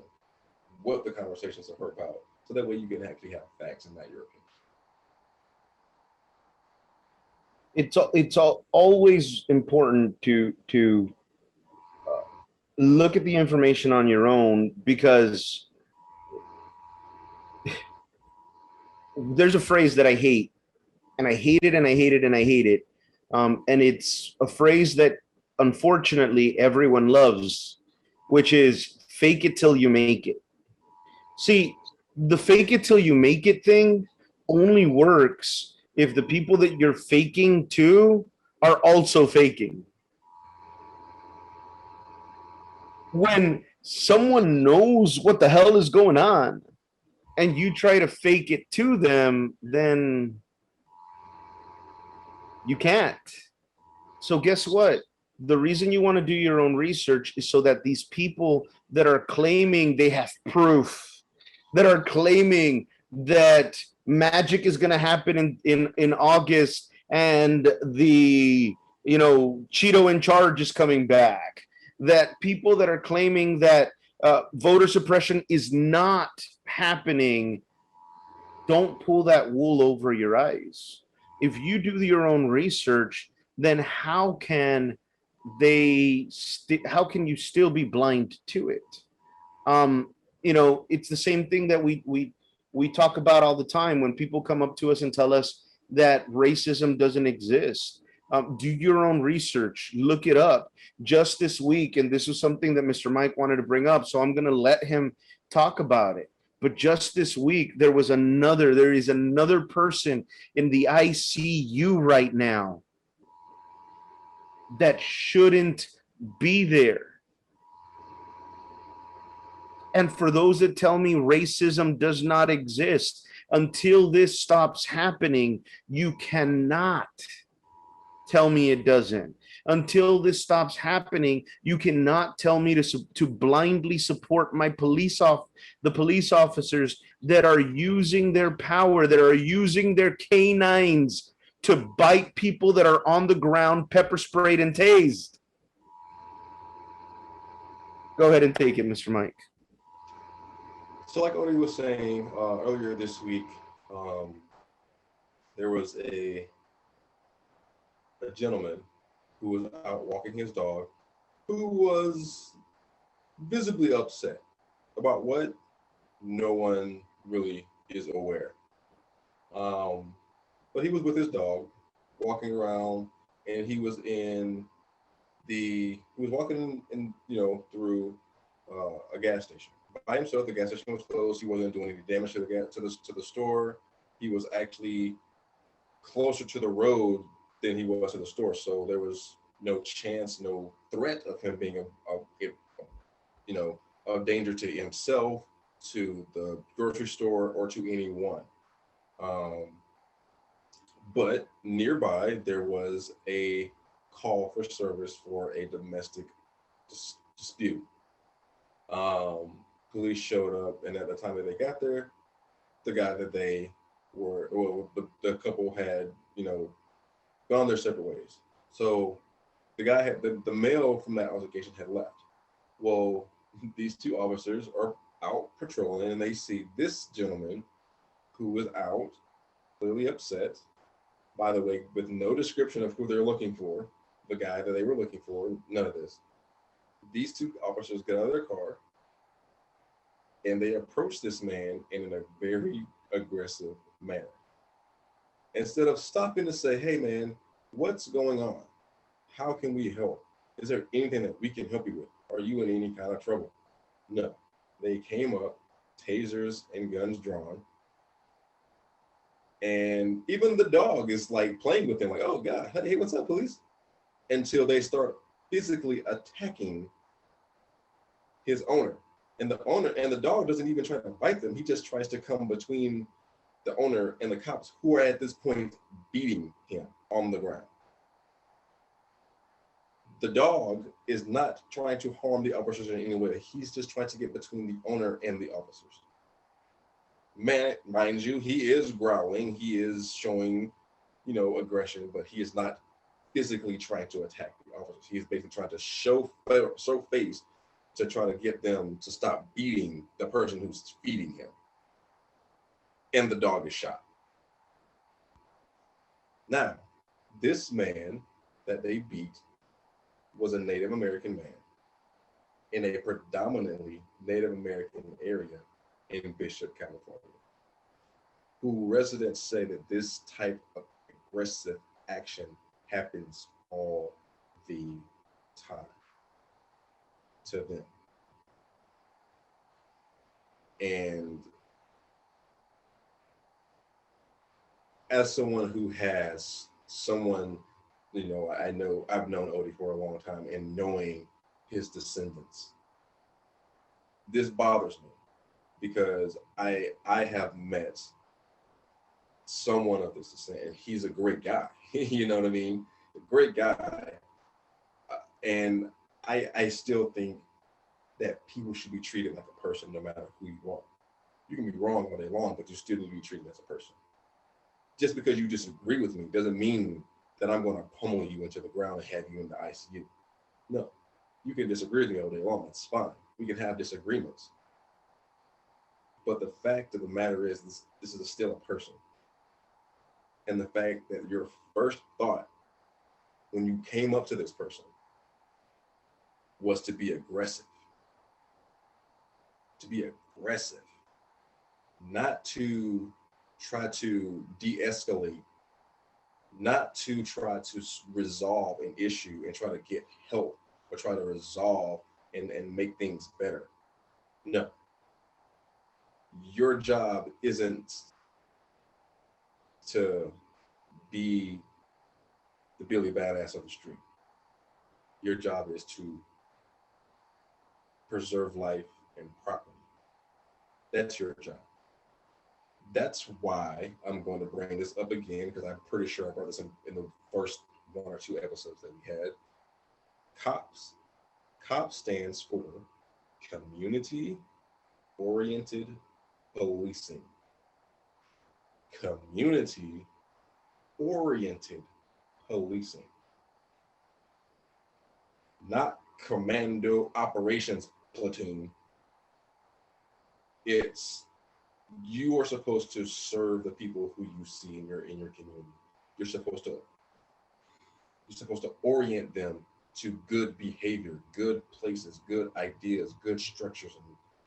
what the conversations are about, so that way you can actually have facts and not your opinion. it's always important to look at the information on your own, because there's a phrase that I hate, and I hate it, and I hate it, and I hate it. And it's a phrase that unfortunately everyone loves, which is fake it till you make it. See, the fake it till you make it thing only works if the people that you're faking to are also faking. When someone knows what the hell is going on and you try to fake it to them, then you can't. So guess what? The reason you want to do your own research is so that these people that are claiming they have proof, that are claiming that magic is going to happen in August and the Cheeto in charge is coming back, that people that are claiming that voter suppression is not happening, don't pull that wool over your eyes. If you do your own research, then how can how can you still be blind to it? It's the same thing that we talk about all the time when people come up to us and tell us that racism doesn't exist. Do your own research, look it up. Just this week, and this was something that Mr. Mike wanted to bring up, so I'm going to let him talk about it. But just this week, there is another person in the ICU right now that shouldn't be there. And for those that tell me racism does not exist, until this stops happening, you cannot tell me it doesn't. Until this stops happening, you cannot tell me to blindly support the police officers that are using their power, that are using their canines to bite people that are on the ground, pepper sprayed and tased. Go ahead and take it, Mr. Mike. So like Odie was saying earlier this week, there was a gentleman who was out walking his dog who was visibly upset about what no one really is aware. But he was with his dog walking around, and he was walking in through a gas station by himself. The gas station was closed. He wasn't doing any damage to the store. He was actually closer to the road than he was to the store, so there was no chance, no threat of him being a danger to himself, to the grocery store, or to anyone. But nearby there was a call for service for a domestic dispute. Police showed up, and at the time that they got there, the guy that the couple had, gone their separate ways. So the guy the male from that altercation had left. Well, these two officers are out patrolling, and they see this gentleman who was out, clearly upset, by the way, with no description of who they're looking for, the guy that they were looking for, none of this. These two officers get out of their car, and they approach this man in a very aggressive manner. Instead of stopping to say, hey man, what's going on? How can we help? Is there anything that we can help you with? Are you in any kind of trouble? No. They came up, tasers and guns drawn. And even the dog is like playing with them, like, oh God, hey, what's up, police? Until they start physically attacking his owner. And the dog doesn't even try to bite them. He just tries to come between the owner and the cops, who are at this point beating him on the ground. The dog is not trying to harm the officers in any way. He's just trying to get between the owner and the officers. Man, mind you, he is growling. He is showing, aggression, but he is not physically trying to attack the officers. He's basically trying to show face to try to get them to stop beating the person who's feeding him. And the dog is shot. Now, this man that they beat was a Native American man in a predominantly Native American area in Bishop, California, who residents say that this type of aggressive action happens all the time to them. And as someone who has someone, I've known Odie for a long time, and knowing his descendants, this bothers me, because I have met someone of this descent, and he's a great guy. You know what I mean? A great guy. And I still think that people should be treated like a person, no matter who you are. You can be wrong all day long, but you still need to be treated as a person. Just because you disagree with me doesn't mean that I'm going to pummel you into the ground and have you in the ICU. No, you can disagree with me all day long. It's fine. We can have disagreements. But the fact of the matter is, this is still a person. And the fact that your first thought when you came up to this person was to be aggressive. To be aggressive. not to try to de-escalate, not to try to resolve an issue and try to get help or try to resolve and make things better. No, your job isn't to be the Billy Badass of the street. Your job is to preserve life and property. That's your job. That's why I'm going to bring this up again, because I'm pretty sure I brought this in the first one or two episodes that we had. COPS. COPS stands for Community Oriented Policing. Community Oriented Policing. Not Commando Operations Platoon. It's, you are supposed to serve the people who you see in your community. You're supposed to orient them to good behavior, good places, good ideas, good structures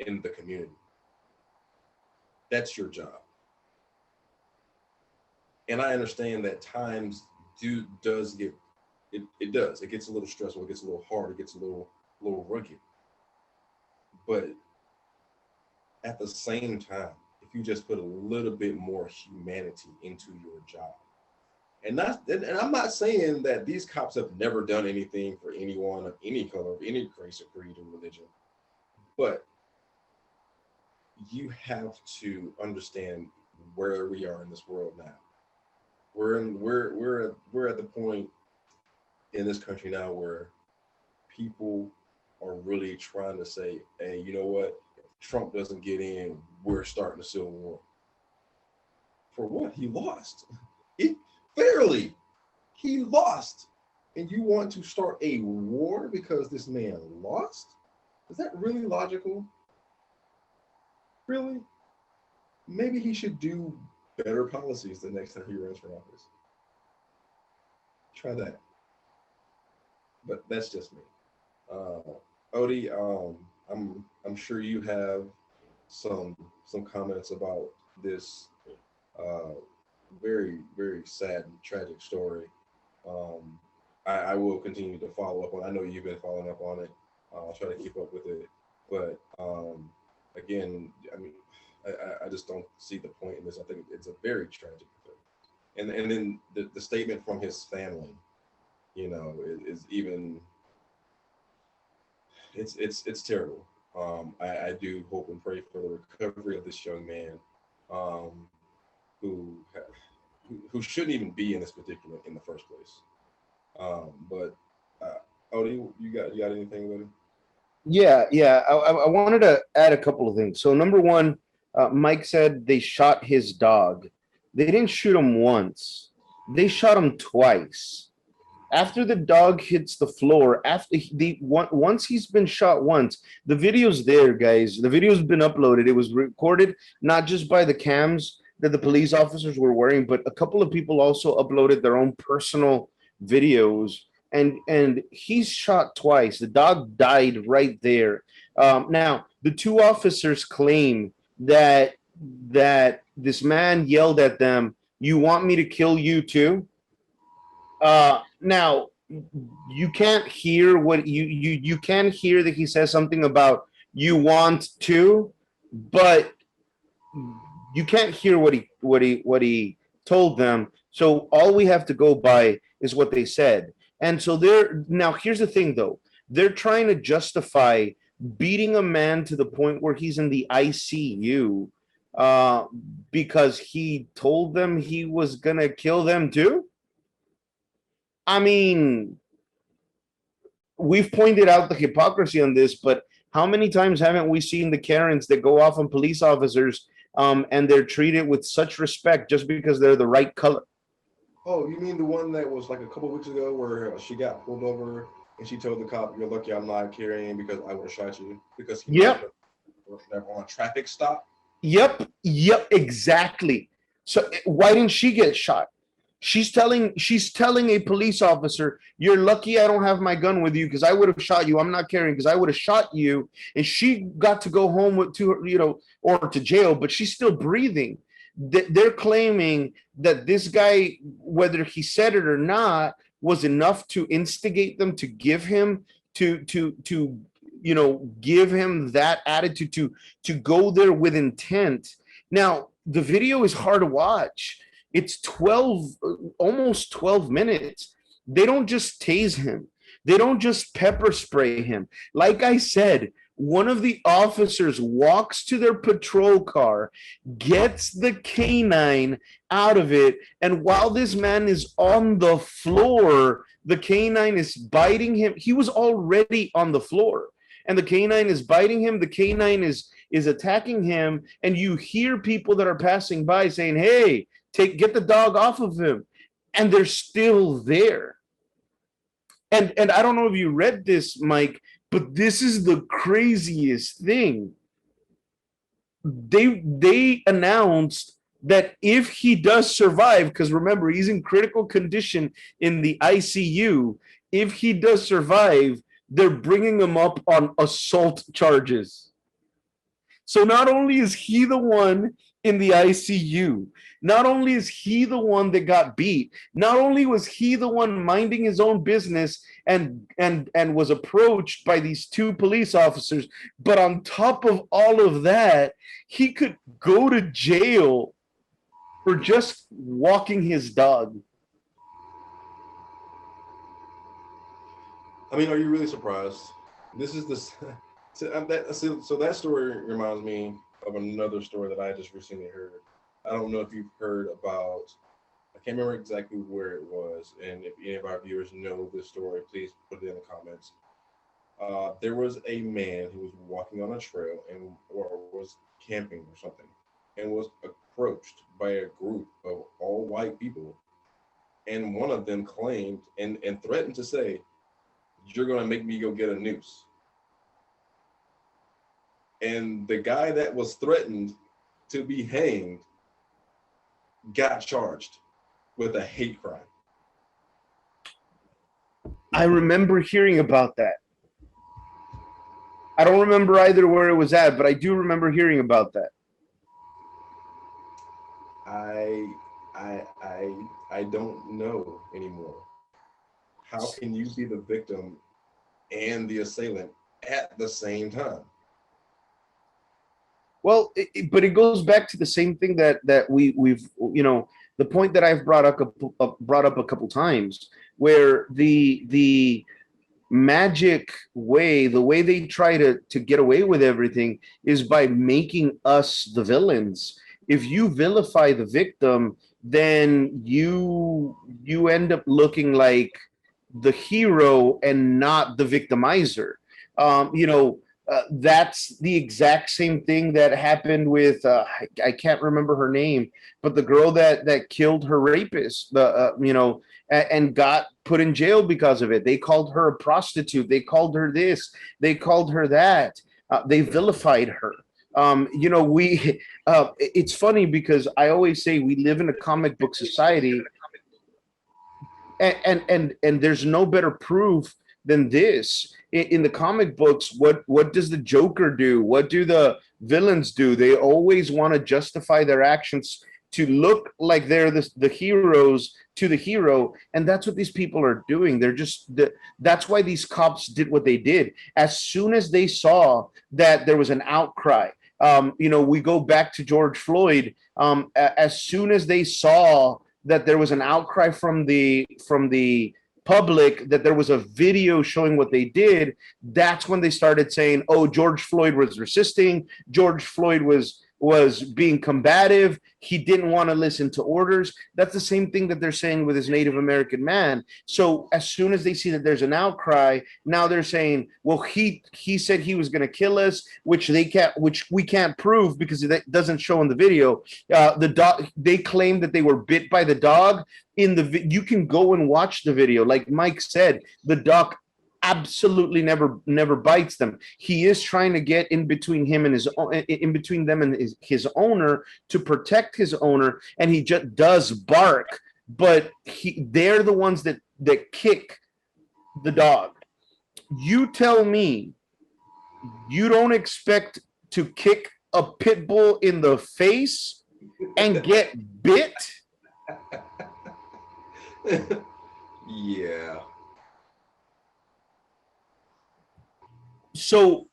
in the community. That's your job. And I understand that times does get it does. It gets a little stressful, it gets a little hard, it gets a little rugged. But at the same time, if you just put a little bit more humanity into your job. And I'm not saying that these cops have never done anything for anyone of any color, of any race or creed or religion, but you have to understand where we are in this world now. We're at the point in this country now where people are really trying to say, hey, you know what? If Trump doesn't get in, we're starting a civil war. For what? He lost. Fairly. He lost. And you want to start a war because this man lost? Is that really logical? Really? Maybe he should do better policies the next time he runs for office. Try that. But that's just me. Odie, I'm sure you have some comments about this very, very sad and tragic story. I will continue to follow up on. I know you've been following up on it. I'll try to keep up with it. But again, I mean, I just don't see the point in this. I think it's a very tragic thing. And then the statement from his family, you know, is even, it's terrible. I do hope and pray for the recovery of this young man, who shouldn't even be in this predicament in the first place. But Odie, you got anything with it? Yeah. I wanted to add a couple of things. So number one, Mike said they shot his dog. They didn't shoot him once. They shot him twice. After the dog hits the floor, once he's been shot once, the video's there, guys. The video's been uploaded. It was recorded not just by the cams that the police officers were wearing, but a couple of people also uploaded their own personal videos. And he's shot twice. The dog died right there. Now, the two officers claim that this man yelled at them, "You want me to kill you too?" Now you can't hear what you can hear that he says something about "you want to," but you can't hear what he told them. So all we have to go by is what they said. And so now here's the thing though. They're trying to justify beating a man to the point where he's in the ICU because he told them he was gonna kill them too. I mean, we've pointed out the hypocrisy on this, but how many times haven't we seen the Karens that go off on police officers and they're treated with such respect just because they're the right color? Oh, you mean the one that was like a couple of weeks ago where she got pulled over and she told the cop, "You're lucky I'm not carrying because I would have shot you," because he was on a traffic stop? Yep, exactly. So why didn't she get shot? She's telling a police officer, "You're lucky I don't have my gun with you because I would have shot you. I'm not carrying because I would have shot you." And she got to go home or to jail, but she's still breathing. They're claiming that this guy, whether he said it or not, was enough to instigate them to give him give him that attitude to go there with intent. Now, the video is hard to watch. It's 12, almost 12 minutes. They don't just tase him. They don't just pepper spray him. Like I said, one of the officers walks to their patrol car, gets the canine out of it, and while this man is on the floor, the canine is biting him. He was already on the floor, and the canine is biting him. The canine is attacking him, and you hear people that are passing by saying, "Hey, get the dog off of him," and they're still there. And I don't know if you read this, Mike, but this is the craziest thing. They announced that if he does survive, because remember, he's in critical condition in the ICU, if he does survive, they're bringing him up on assault charges. So not only is he the one in the ICU, not only is he the one that got beat, not only was he the one minding his own business and was approached by these two police officers, but on top of all of that, he could go to jail for just walking his dog. I mean, are you really surprised? This is this. So that story reminds me of another story that I just recently heard. I don't know if you've heard about, I can't remember exactly where it was, and if any of our viewers know this story, please put it in the comments. There was a man who was walking on a trail or was camping or something, and was approached by a group of all white people, and one of them claimed and threatened to say, "You're going to make me go get a noose." And the guy that was threatened to be hanged got charged with a hate crime. I remember hearing about that. I don't remember either where it was at, but I do remember hearing about that. I don't know anymore. How can you be the victim and the assailant at the same time? Well, but it goes back to the same thing that we've the point that I've brought up a couple times, where the magic way, the way they try to get away with everything is by making us the villains. If you vilify the victim, then you end up looking like the hero and not the victimizer. That's the exact same thing that happened with I can't remember her name, but the girl that killed her rapist, and got put in jail because of it. They called her a prostitute. They called her this. They called her that. They vilified her. It's funny because I always say we live in a comic book society, and there's no better proof than this. In the comic books, what does the Joker do? What do the villains do? They always want to justify their actions to look like they're the heroes to the hero, and that's what these people are doing. That's why these cops did what they did. As soon as they saw that there was an outcry, we go back to George Floyd. As soon as they saw that there was an outcry from the public, that there was a video showing what they did, that's when they started saying, "Oh, George Floyd was resisting. George Floyd was being combative. He didn't want to listen to orders." That's the same thing that they're saying with this Native American man. So as soon as they see that there's an outcry, now they're saying, "Well, he said he was going to kill us," which we can't prove because it doesn't show in the video. The dog, they claim that they were bit by the dog. You can go and watch the video. Like Mike said, the dog absolutely never bites them. He is trying to get in between them and his owner to protect his owner, and he just does bark but they're the ones that kick the dog. You tell me you don't expect to kick a pit bull in the face and get bit? Yeah. So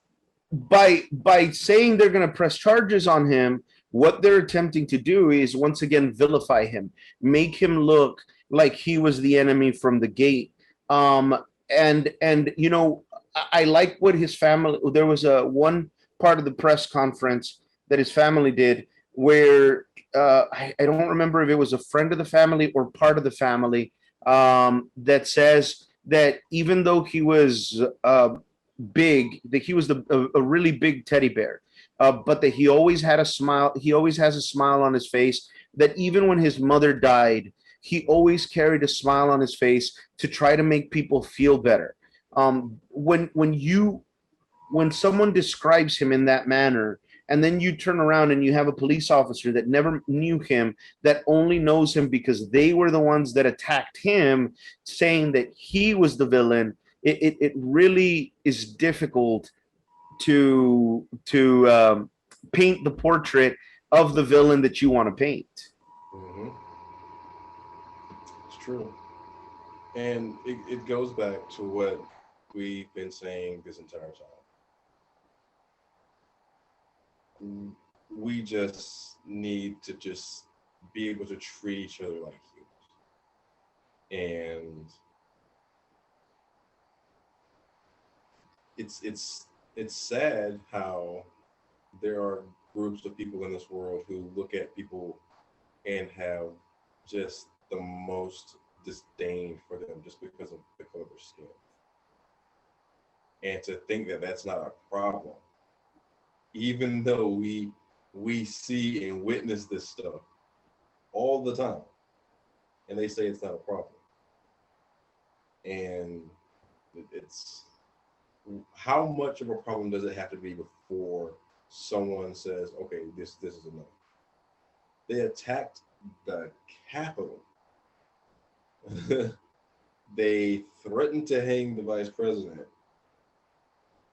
by saying they're going to press charges on him, what they're attempting to do is once again vilify him, make him look like he was the enemy from the gate. And you know, I like what his family. There was a one part of the press conference that his family did where I don't remember if it was a friend of the family or part of the family that says that even though he was big, that he was a really big teddy bear, but that he always had a smile. He always has a smile on his face. That even when his mother died, he always carried a smile on his face to try to make people feel better. When someone describes him in that manner, and then you turn around and you have a police officer that never knew him, that only knows him because they were the ones that attacked him, saying that he was the villain, it really is difficult to paint the portrait of the villain that you want to paint. Mm-hmm. It's true. And it goes back to what we've been saying this entire time. We just need to just be able to treat each other like humans. And it's sad how there are groups of people in this world who look at people and have just the most disdain for them just because of the color of their skin. And to think that that's not a problem, even though we see and witness this stuff all the time, and they say it's not a problem. And it's how much of a problem does it have to be before someone says, okay, this is enough? They attacked the Capitol. They threatened to hang the vice president,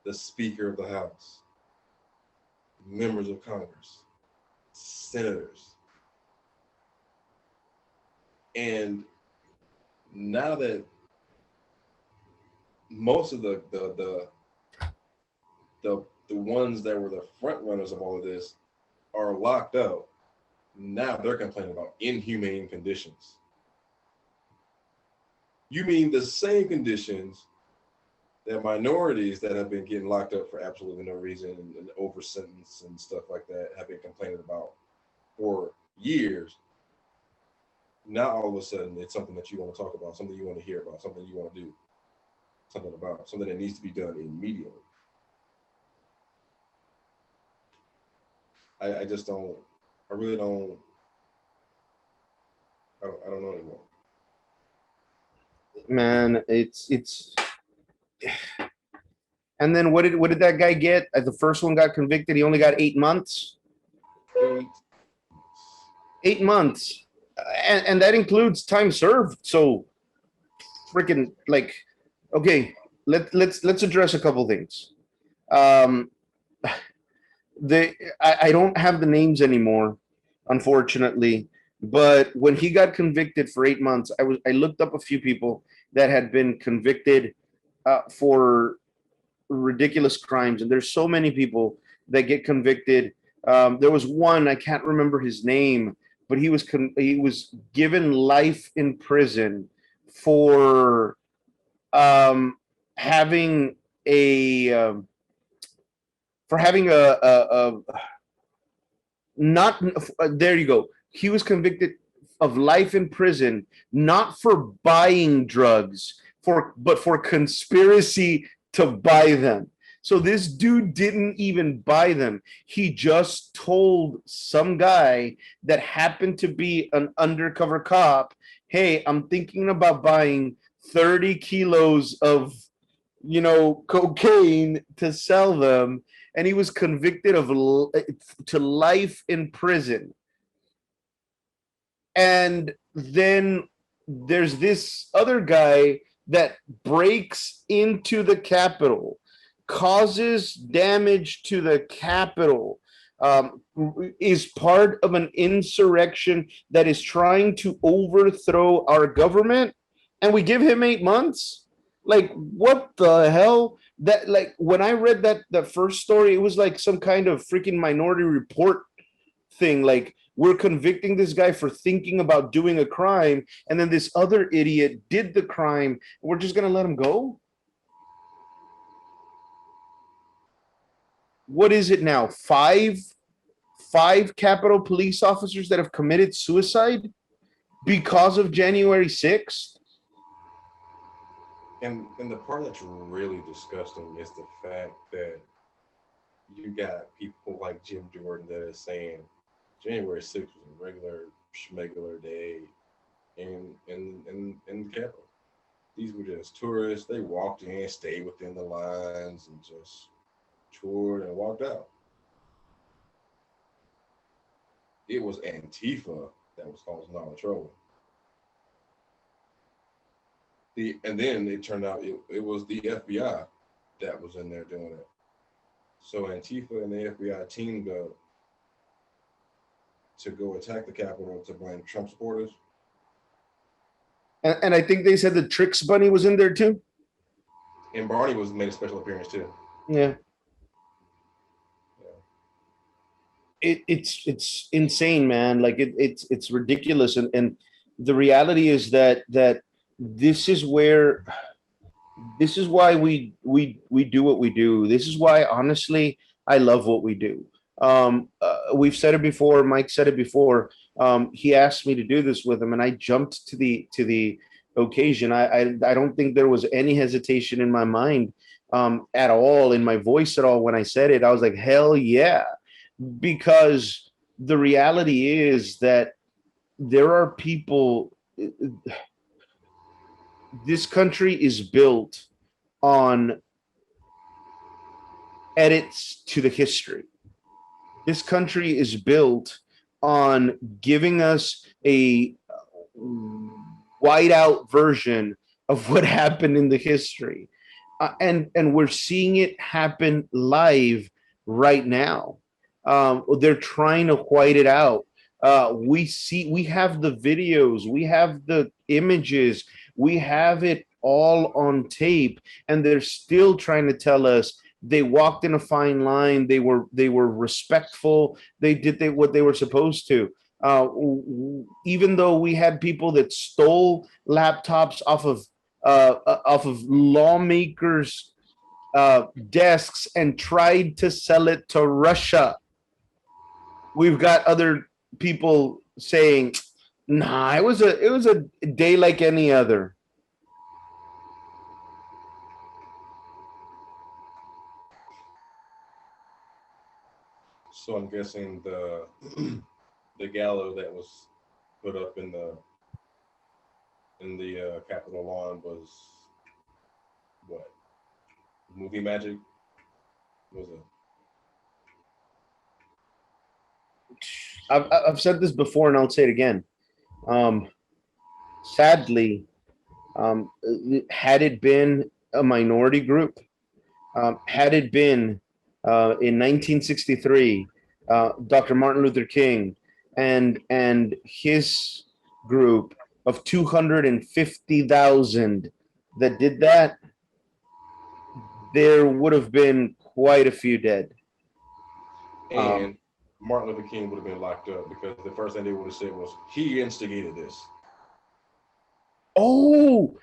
the Speaker of the House, members of Congress, senators. And now that most of the ones that were the front runners of all of this are locked up, now they're complaining about inhumane conditions. You mean the same conditions that minorities that have been getting locked up for absolutely no reason and over sentence and stuff like that have been complaining about for years. Now all of a sudden it's something that you want to talk about, something you want to hear about, something you want to do something about, something that needs to be done immediately. I just don't, I really don't, I don't know anymore. Man, it's and then what did that guy get? The first one got convicted. He only got 8 months. 8 8 months, and that includes time served. So, freaking like, okay, let's address a couple things. Um, I don't have the names anymore, unfortunately. But when he got convicted for 8 months, I looked up a few people that had been convicted for ridiculous crimes, and there's so many people that get convicted. There was one, I can't remember his name, but he was given life in prison for having a a not there you go. He was convicted of life in prison, not for buying drugs, but for conspiracy to buy them. So this dude didn't even buy them. He just told some guy that happened to be an undercover cop, "Hey, I'm thinking about buying 30 kilos of, cocaine to sell them." And he was convicted of to life in prison. And then there's this other guy that breaks into the Capitol, causes damage to the Capitol, is part of an insurrection that is trying to overthrow our government, and we give him 8 months. Like, what the hell? That, like, when I read that first story, it was like some kind of freaking Minority Report thing. Like, we're convicting this guy for thinking about doing a crime, and then this other idiot did the crime. We're just gonna let him go? What is it now? Five Capitol police officers that have committed suicide because of January 6th. And the part that's really disgusting is the fact that you got people like Jim Jordan that is saying January 6th was a regular schmegular day in the Capitol. These were just tourists. They walked in, stayed within the lines, and just toured and walked out. It was Antifa that was causing all the trouble. And then it turned out it was the FBI that was in there doing it. So Antifa and the FBI teamed up to go attack the Capitol to blame Trump supporters. And I think they said the Tricks Bunny was in there too. And Barney was made a special appearance too. Yeah. It's insane, man. Like, it's ridiculous. And the reality is that this is why we do what we do. This is why, honestly, I love what we do. We've said it before. Mike said it before. He asked me to do this with him, and I jumped to the occasion. I don't think there was any hesitation in my mind at all, in my voice at all when I said it. I was like, hell yeah, because the reality is that there are people. This country is built on edits to the history. This country is built on giving us a whiteout version of what happened in the history. And we're seeing it happen live right now. They're trying to white it out. We have the videos, we have the images, we have it all on tape, and they're still trying to tell us they walked in a fine line. They were respectful. They did what they were supposed to. Even though we had people that stole laptops off of lawmakers' desks and tried to sell it to Russia. We've got other people saying, "Nah, it was a day like any other." So I'm guessing the gallows that was put up in the Capitol lawn was what? Movie magic? Was it? I've said this before, and I'll say it again. Sadly, had it been a minority group, had it been in 1963, Dr. Martin Luther King and his group of 250,000 that did that, there would have been quite a few dead. And Martin Luther King would have been locked up because the first thing they would have said was he instigated this. Oh,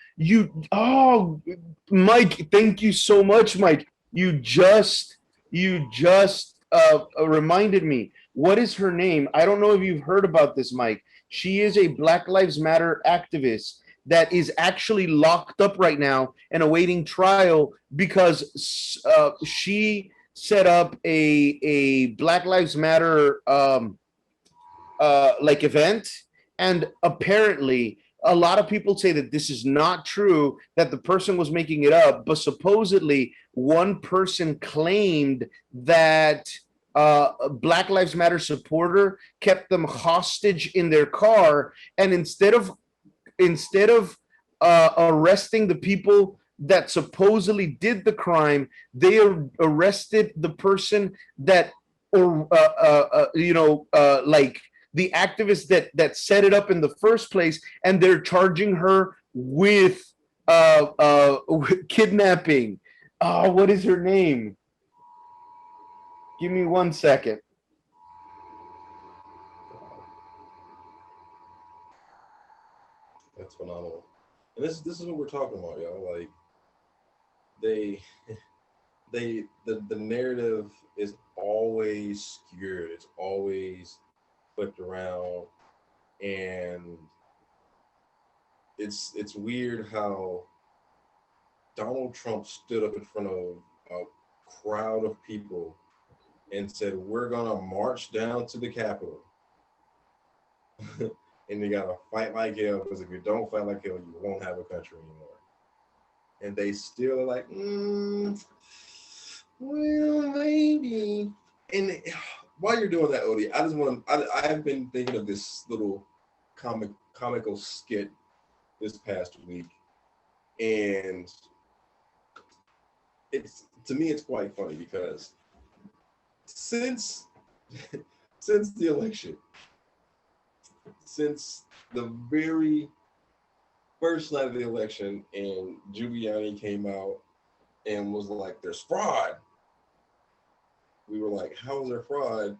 Mike, thank you so much, Mike. You just reminded me. What is her name? I don't know if you've heard about this, Mike. She is a Black Lives Matter activist that is actually locked up right now and awaiting trial because she set up a Black Lives Matter like event, and apparently a lot of people say that this is not true, that the person was making it up, but supposedly one person claimed that Black Lives Matter supporter kept them hostage in their car, and instead of arresting the people that supposedly did the crime, they arrested the person that, or like the activist that set it up in the first place, and they're charging her with kidnapping. What is her name? Give me 1 second. That's phenomenal. And this is what we're talking about, y'all. Like they the narrative is always skewed. It's always flipped around, and it's weird how Donald Trump stood up in front of a crowd of people and said, "We're gonna march down to the Capitol." And you gotta fight like hell, because if you don't fight like hell, you won't have a country anymore. And they still are like, well, maybe. And while you're doing that, Odie, I just want to. I've been thinking of this little comical skit this past week, and it's, to me, it's quite funny because since the election, since the very first night of the election, and Giuliani came out and was like, "There's fraud." We were like, "How is there fraud?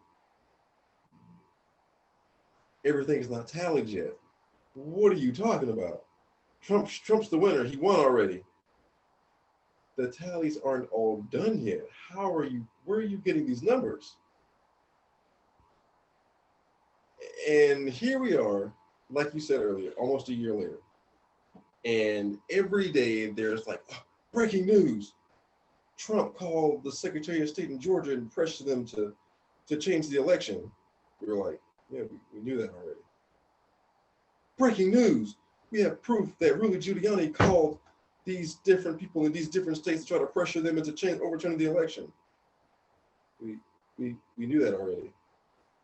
Everything's not tallied yet." What are you talking about? Trump's the winner. He won already. The tallies aren't all done yet. Where are you getting these numbers? And here we are, like you said earlier, almost a year later. And every day there's like, breaking news. Trump called the Secretary of State in Georgia and pressured them to change the election. We were like, yeah, we knew that already. Breaking news. We have proof that Rudy Giuliani called these different people in these different states to try to pressure them into overturning the election. We knew that already.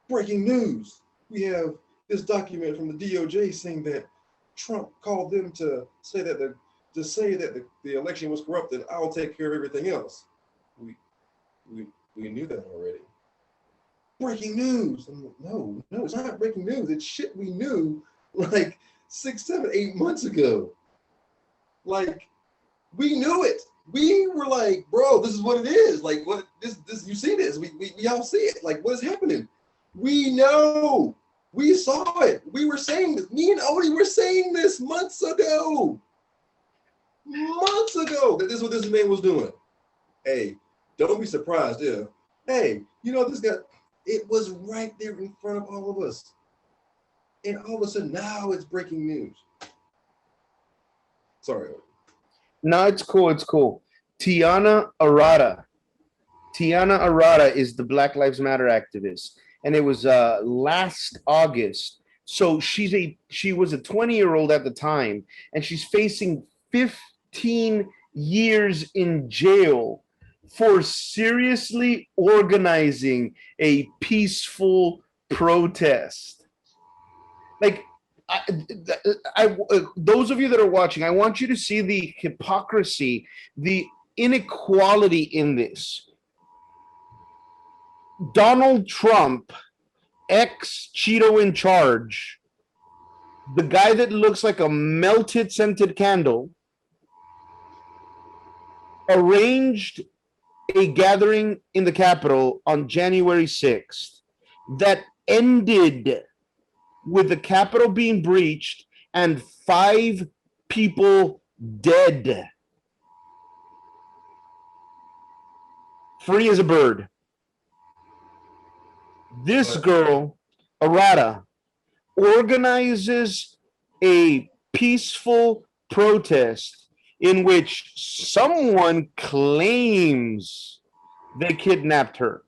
Breaking news. We have this document from the DOJ saying that Trump called them to say that the election was corrupt, and I'll take care of everything else. We knew that already. Breaking news. I'm like, no, it's not breaking news. It's shit we knew like 6, 7, 8 months ago. Like, we knew it. We were like, bro, this is what it is. Like, what this you see this. We all see it. Like, what is happening? We know. We saw it. We were saying this. Me and Odie were saying this months ago. Months ago that this is what this man was doing. Hey, don't be surprised if, hey, you know this guy, it was right there in front of all of us. And all of a sudden now it's breaking news. Sorry. No, it's cool. It's cool. Tiana Arata is the Black Lives Matter activist, and it was last August. So she was a 20-year-old at the time, and she's facing 15 years in jail for seriously organizing a peaceful protest. Like, those of you that are watching, I want you to see the hypocrisy, the inequality in this. Donald Trump, ex-Cheeto in charge, the guy that looks like a melted scented candle, arranged a gathering in the Capitol on January 6th that ended with the Capitol being breached and 5 people dead. Free as a bird. This girl, Arata, organizes a peaceful protest in which someone claims they kidnapped her.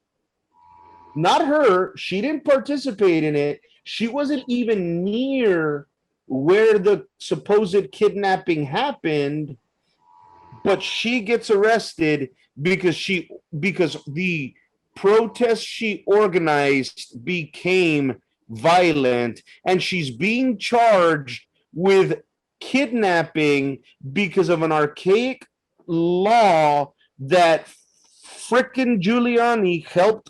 Not her. She didn't participate in it. She wasn't even near where the supposed kidnapping happened, but she gets arrested because the protests she organized became violent, and she's being charged with kidnapping because of an archaic law that frickin' Giuliani helped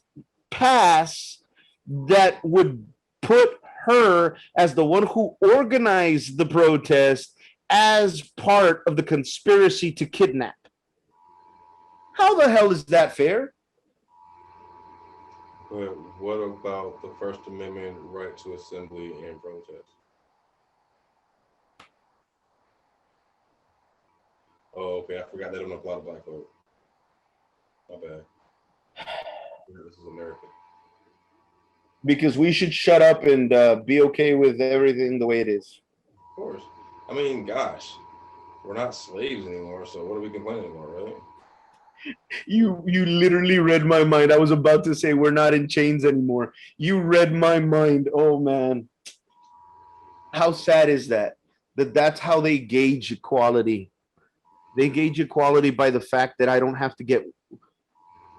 pass that would put her as the one who organized the protest as part of the conspiracy to kidnap. How the hell is that fair? But what about the First Amendment right to assembly and protest? Oh, okay. I forgot that don't apply to black folk. My bad. This is America. Because we should shut up and be okay with everything the way it is. Of course. I mean, gosh, we're not slaves anymore, so what are we complaining about, right? You literally read my mind. I was about to say we're not in chains anymore. You read my mind. Oh man. How sad is that? That's how they gauge equality. They gauge equality by the fact that I don't have to get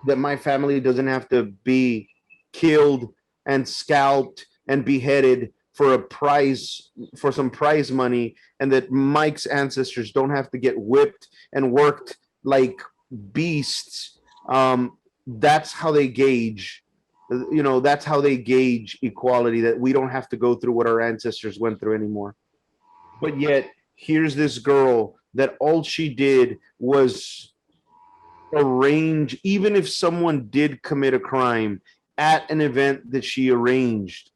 that my family doesn't have to be killed and scalped and beheaded for a prize, for some prize money, and that Mike's ancestors don't have to get whipped and worked like beasts. That's how they gauge, that's how they gauge equality, that we don't have to go through what our ancestors went through anymore. But yet here's this girl that all she did was arrange, even if someone did commit a crime at an event that she arranged,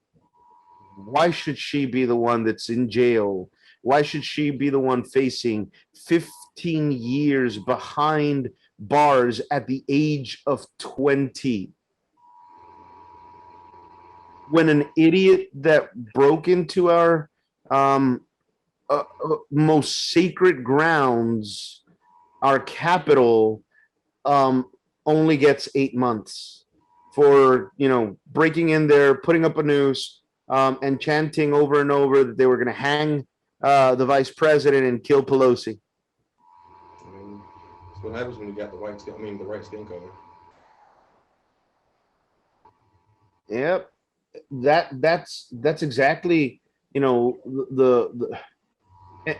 why should she be the one that's in jail? Why should she be the one facing 15 years behind bars at the age of 20? When an idiot that broke into our most sacred grounds, our capital, only gets 8 months for breaking in there, putting up a noose, and chanting over and over that they were going to hang the vice president and kill Pelosi. I mean, that's what happens when you got the white skin. I mean, the right skin color. Yep, that's exactly the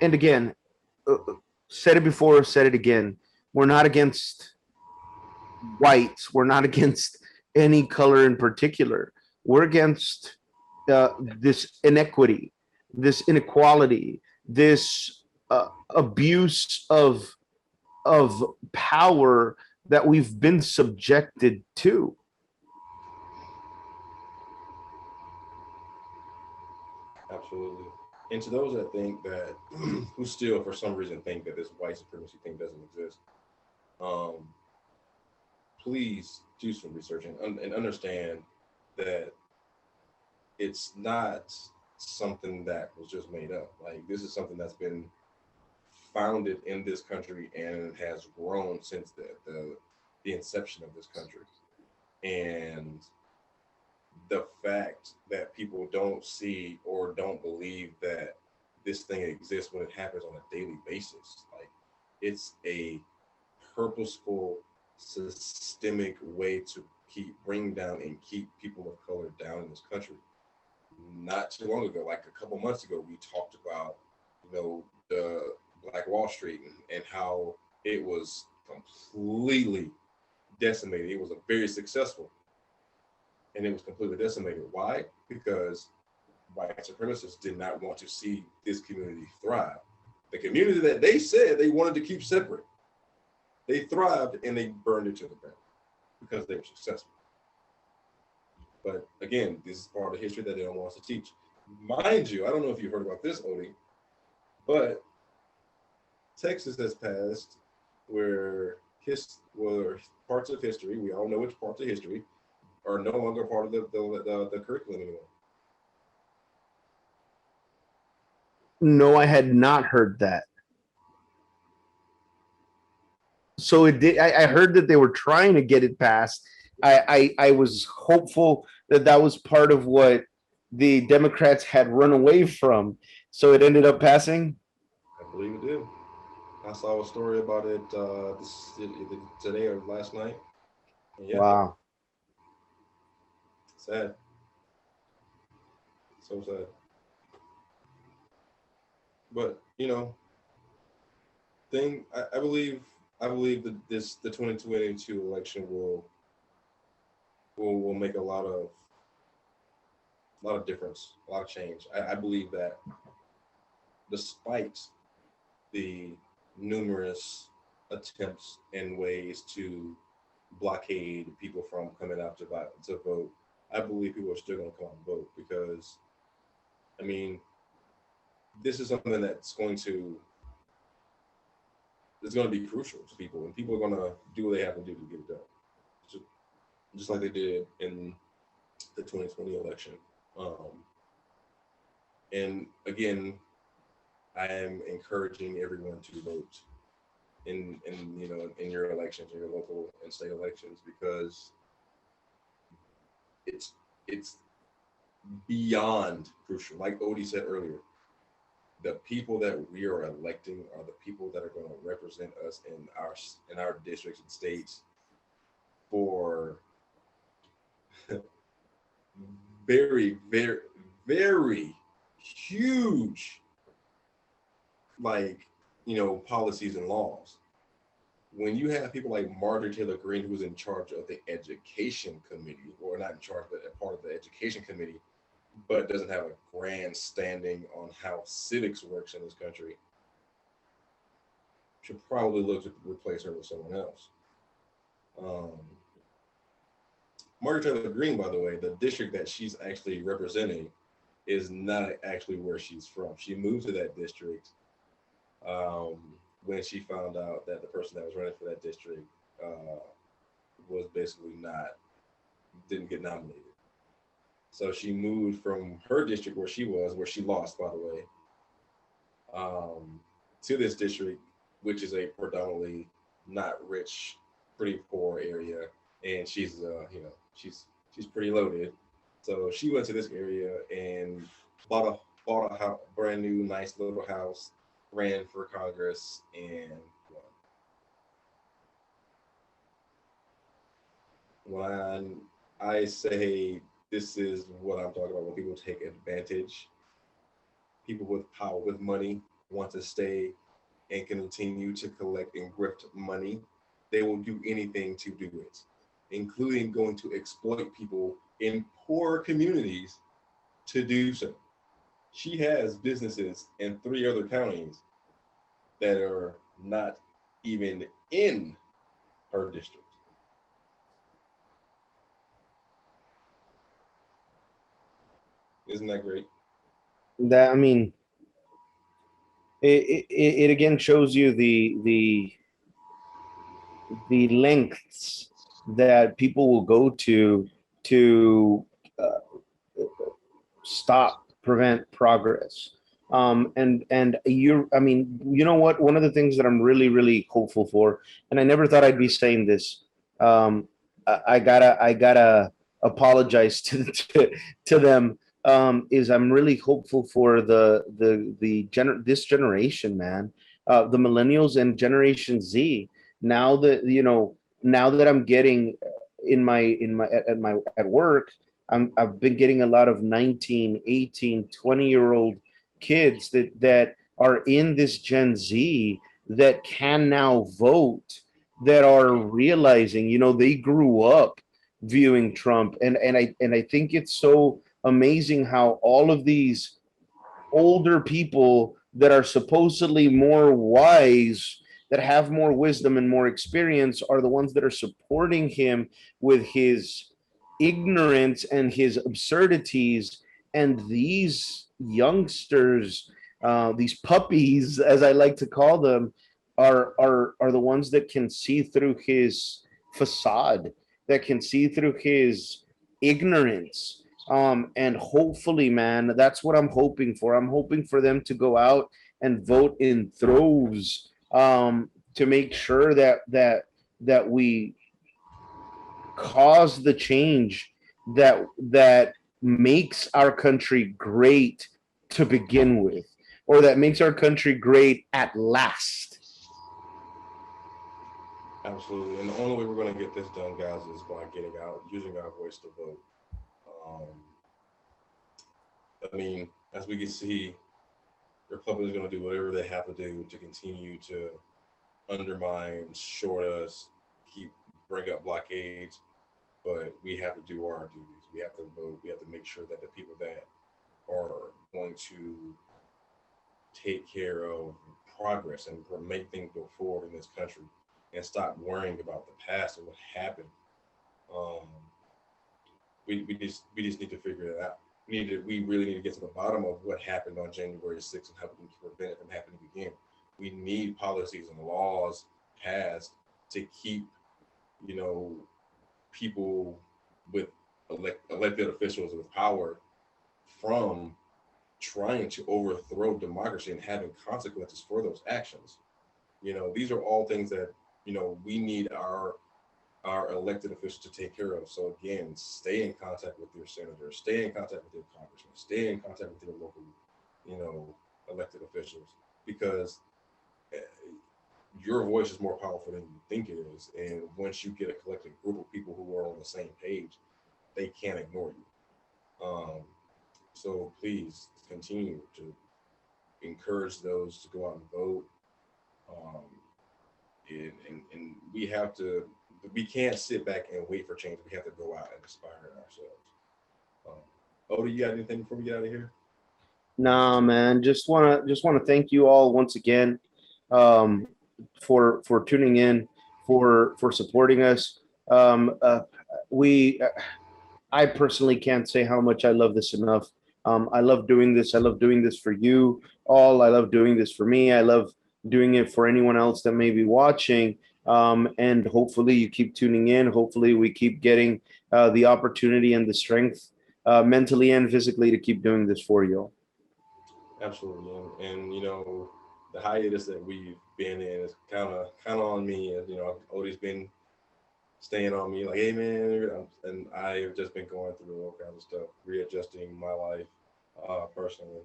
and again, said it before, said it again. We're not against whites. We're not against any color in particular. We're against this inequity, this inequality, this abuse of power that we've been subjected to. Absolutely. And to those that think that, who still for some reason think that this white supremacy thing doesn't exist, um, please do some research and understand that it's not something that was just made up. Like, this is something that's been founded in this country and has grown since the inception of this country. And the fact that people don't see or don't believe that this thing exists when it happens on a daily basis, like, it's a purposeful, systemic way to keep bring down and keep people of color down in this country. Not too long ago, like a couple months ago, we talked about the Black Wall Street and how it was completely decimated. It was a very successful, and it was completely decimated. Why? Because white supremacists did not want to see this community thrive. The community that they said they wanted to keep separate, they thrived and they burned it to the ground because they were successful. But again, this is part of the history that they don't want us to teach. Mind you, I don't know if you heard about this, Odie, but Texas has passed where parts of history, we all know which parts of history, are no longer part of the curriculum anymore. No, I had not heard that. So it did. I heard that they were trying to get it passed. I was hopeful that that was part of what the Democrats had run away from. So it ended up passing. I believe it did. I saw a story about it today or last night. Yeah. Wow. Sad. So sad. But I believe that the 2022 election will make a lot of difference, a lot of change. I believe that despite the numerous attempts and ways to blockade people from coming out to vote, I believe people are still going to come out and vote because, I mean, this is something that's going to be crucial to people, and people are going to do what they have to do to get it done, just, just like they did in the 2020 election. Um, and again, I am encouraging everyone to vote in your elections, in your local and state elections, because it's it's beyond crucial. Like Odie said earlier, the people that we are electing are the people that are going to represent us in our districts and states for very, very, very huge, like, policies and laws. When you have people like Marjorie Taylor Greene, who's in charge of the education committee, or not in charge, but a part of the education committee, but doesn't have a grand standing on how civics works in this country, should probably look to replace her with someone else. Um, Margaret Taylor Greene, by the way, the district that she's actually representing is not actually where she's from. She moved to that district um, when she found out that the person that was running for that district was basically didn't get nominated. So she moved from her district where she lost, by the way, to this district, which is a predominantly not rich, pretty poor area, and she's pretty loaded. So she went to this area and bought a house, brand new, nice little house, ran for Congress, and won. When I say this is what I'm talking about, when people take advantage, people with power, with money, want to stay and continue to collect and grift money, they will do anything to do it, including going to exploit people in poor communities to do so. She has businesses in 3 other counties that are not even in her district. Isn't that great? That, I mean, it again shows you the lengths that people will go to uh, stop, prevent progress. And I mean, you know what? One of the things that I'm really, really hopeful for, and I never thought I'd be saying this. I gotta apologize to them. Is I'm really hopeful for this generation, man, the millennials and Generation Z. Now that I'm getting at work, I've been getting a lot of 19, 18, 20-year-old kids that are in this Gen Z that can now vote, that are realizing, they grew up viewing Trump. And I think it's so amazing how all of these older people that are supposedly more wise, that have more wisdom and more experience, are the ones that are supporting him with his ignorance and his absurdities. And these youngsters, these puppies, as I like to call them, are the ones that can see through his facade, that can see through his ignorance. And hopefully, man, that's what I'm hoping for. I'm hoping for them to go out and vote in droves, to make sure that we cause the change that makes our country great to begin with, or that makes our country great at last. Absolutely. And the only way we're going to get this done, guys, is by getting out, using our voice to vote. Um, I mean, as we can see, Republicans are going to do whatever they have to do to continue to undermine, short us, keep bring up blockades. But we have to do our duties. We have to vote. We have to make sure that the people that are going to take care of progress and make things go forward in this country and stop worrying about the past and what happened. Um, we just need to figure it out. We really need to get to the bottom of what happened on January 6th and how we can prevent it from happening again. We need policies and laws passed to keep, you know, people with elected officials with power from trying to overthrow democracy and having consequences for those actions. These are all things that we need our elected officials to take care of. So again, stay in contact with your senator, stay in contact with your congressman, stay in contact with your local, elected officials, because uh, your voice is more powerful than you think it is. And once you get a collective group of people who are on the same page, they can't ignore you. So please continue to encourage those to go out and vote. Um, and we can't sit back and wait for change. We have to go out and inspire it ourselves. Odie, you got anything before we get out of here? Nah, man. Just wanna thank you all once again, um, for tuning in, for supporting us. Um, uh, we I personally can't say how much I love this enough. I love doing this. I love doing this for you all. I love doing this for me. I love doing it for anyone else that may be watching. And hopefully you keep tuning in. Hopefully we keep getting the opportunity and the strength, mentally and physically, to keep doing this for you all. Absolutely, and the hiatus that we've been in is kind of on me. As Odie's been staying on me, like, hey man, and I've just been going through all kinds of stuff, readjusting my life personally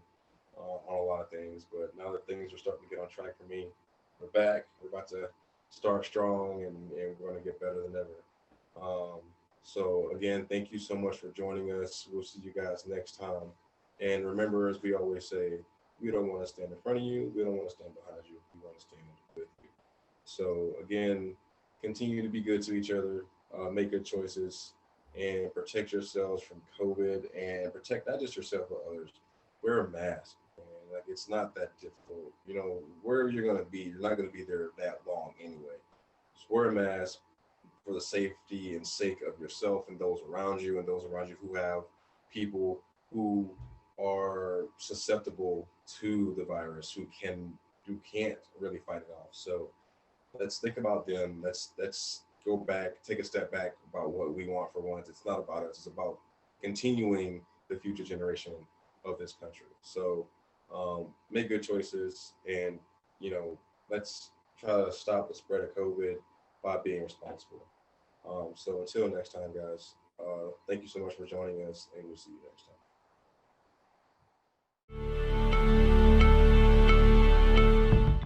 on a lot of things. But now that things are starting to get on track for me, we're back. We're about to start strong, and we're going to get better than ever. So again, thank you so much for joining us. We'll see you guys next time. And remember, as we always say, we don't want to stand in front of you. We don't want to stand behind you. We want to stand with you. So again, continue to be good to each other, make good choices, and protect yourselves from COVID, and protect not just yourself but others. Wear a mask, man. Like, it's not that difficult. Wherever you're gonna be, you're not gonna be there that long anyway. Just wear a mask for the safety and sake of yourself and those around you, and those around you who have people who are susceptible to the virus, who can't really fight it off. So let's think about them. Let's go back, take a step back about what we want for once. It's not about us. It's about continuing the future generation of this country. So make good choices, and let's try to stop the spread of COVID by being responsible. So until next time, guys. Thank you so much for joining us, and we'll see you next time.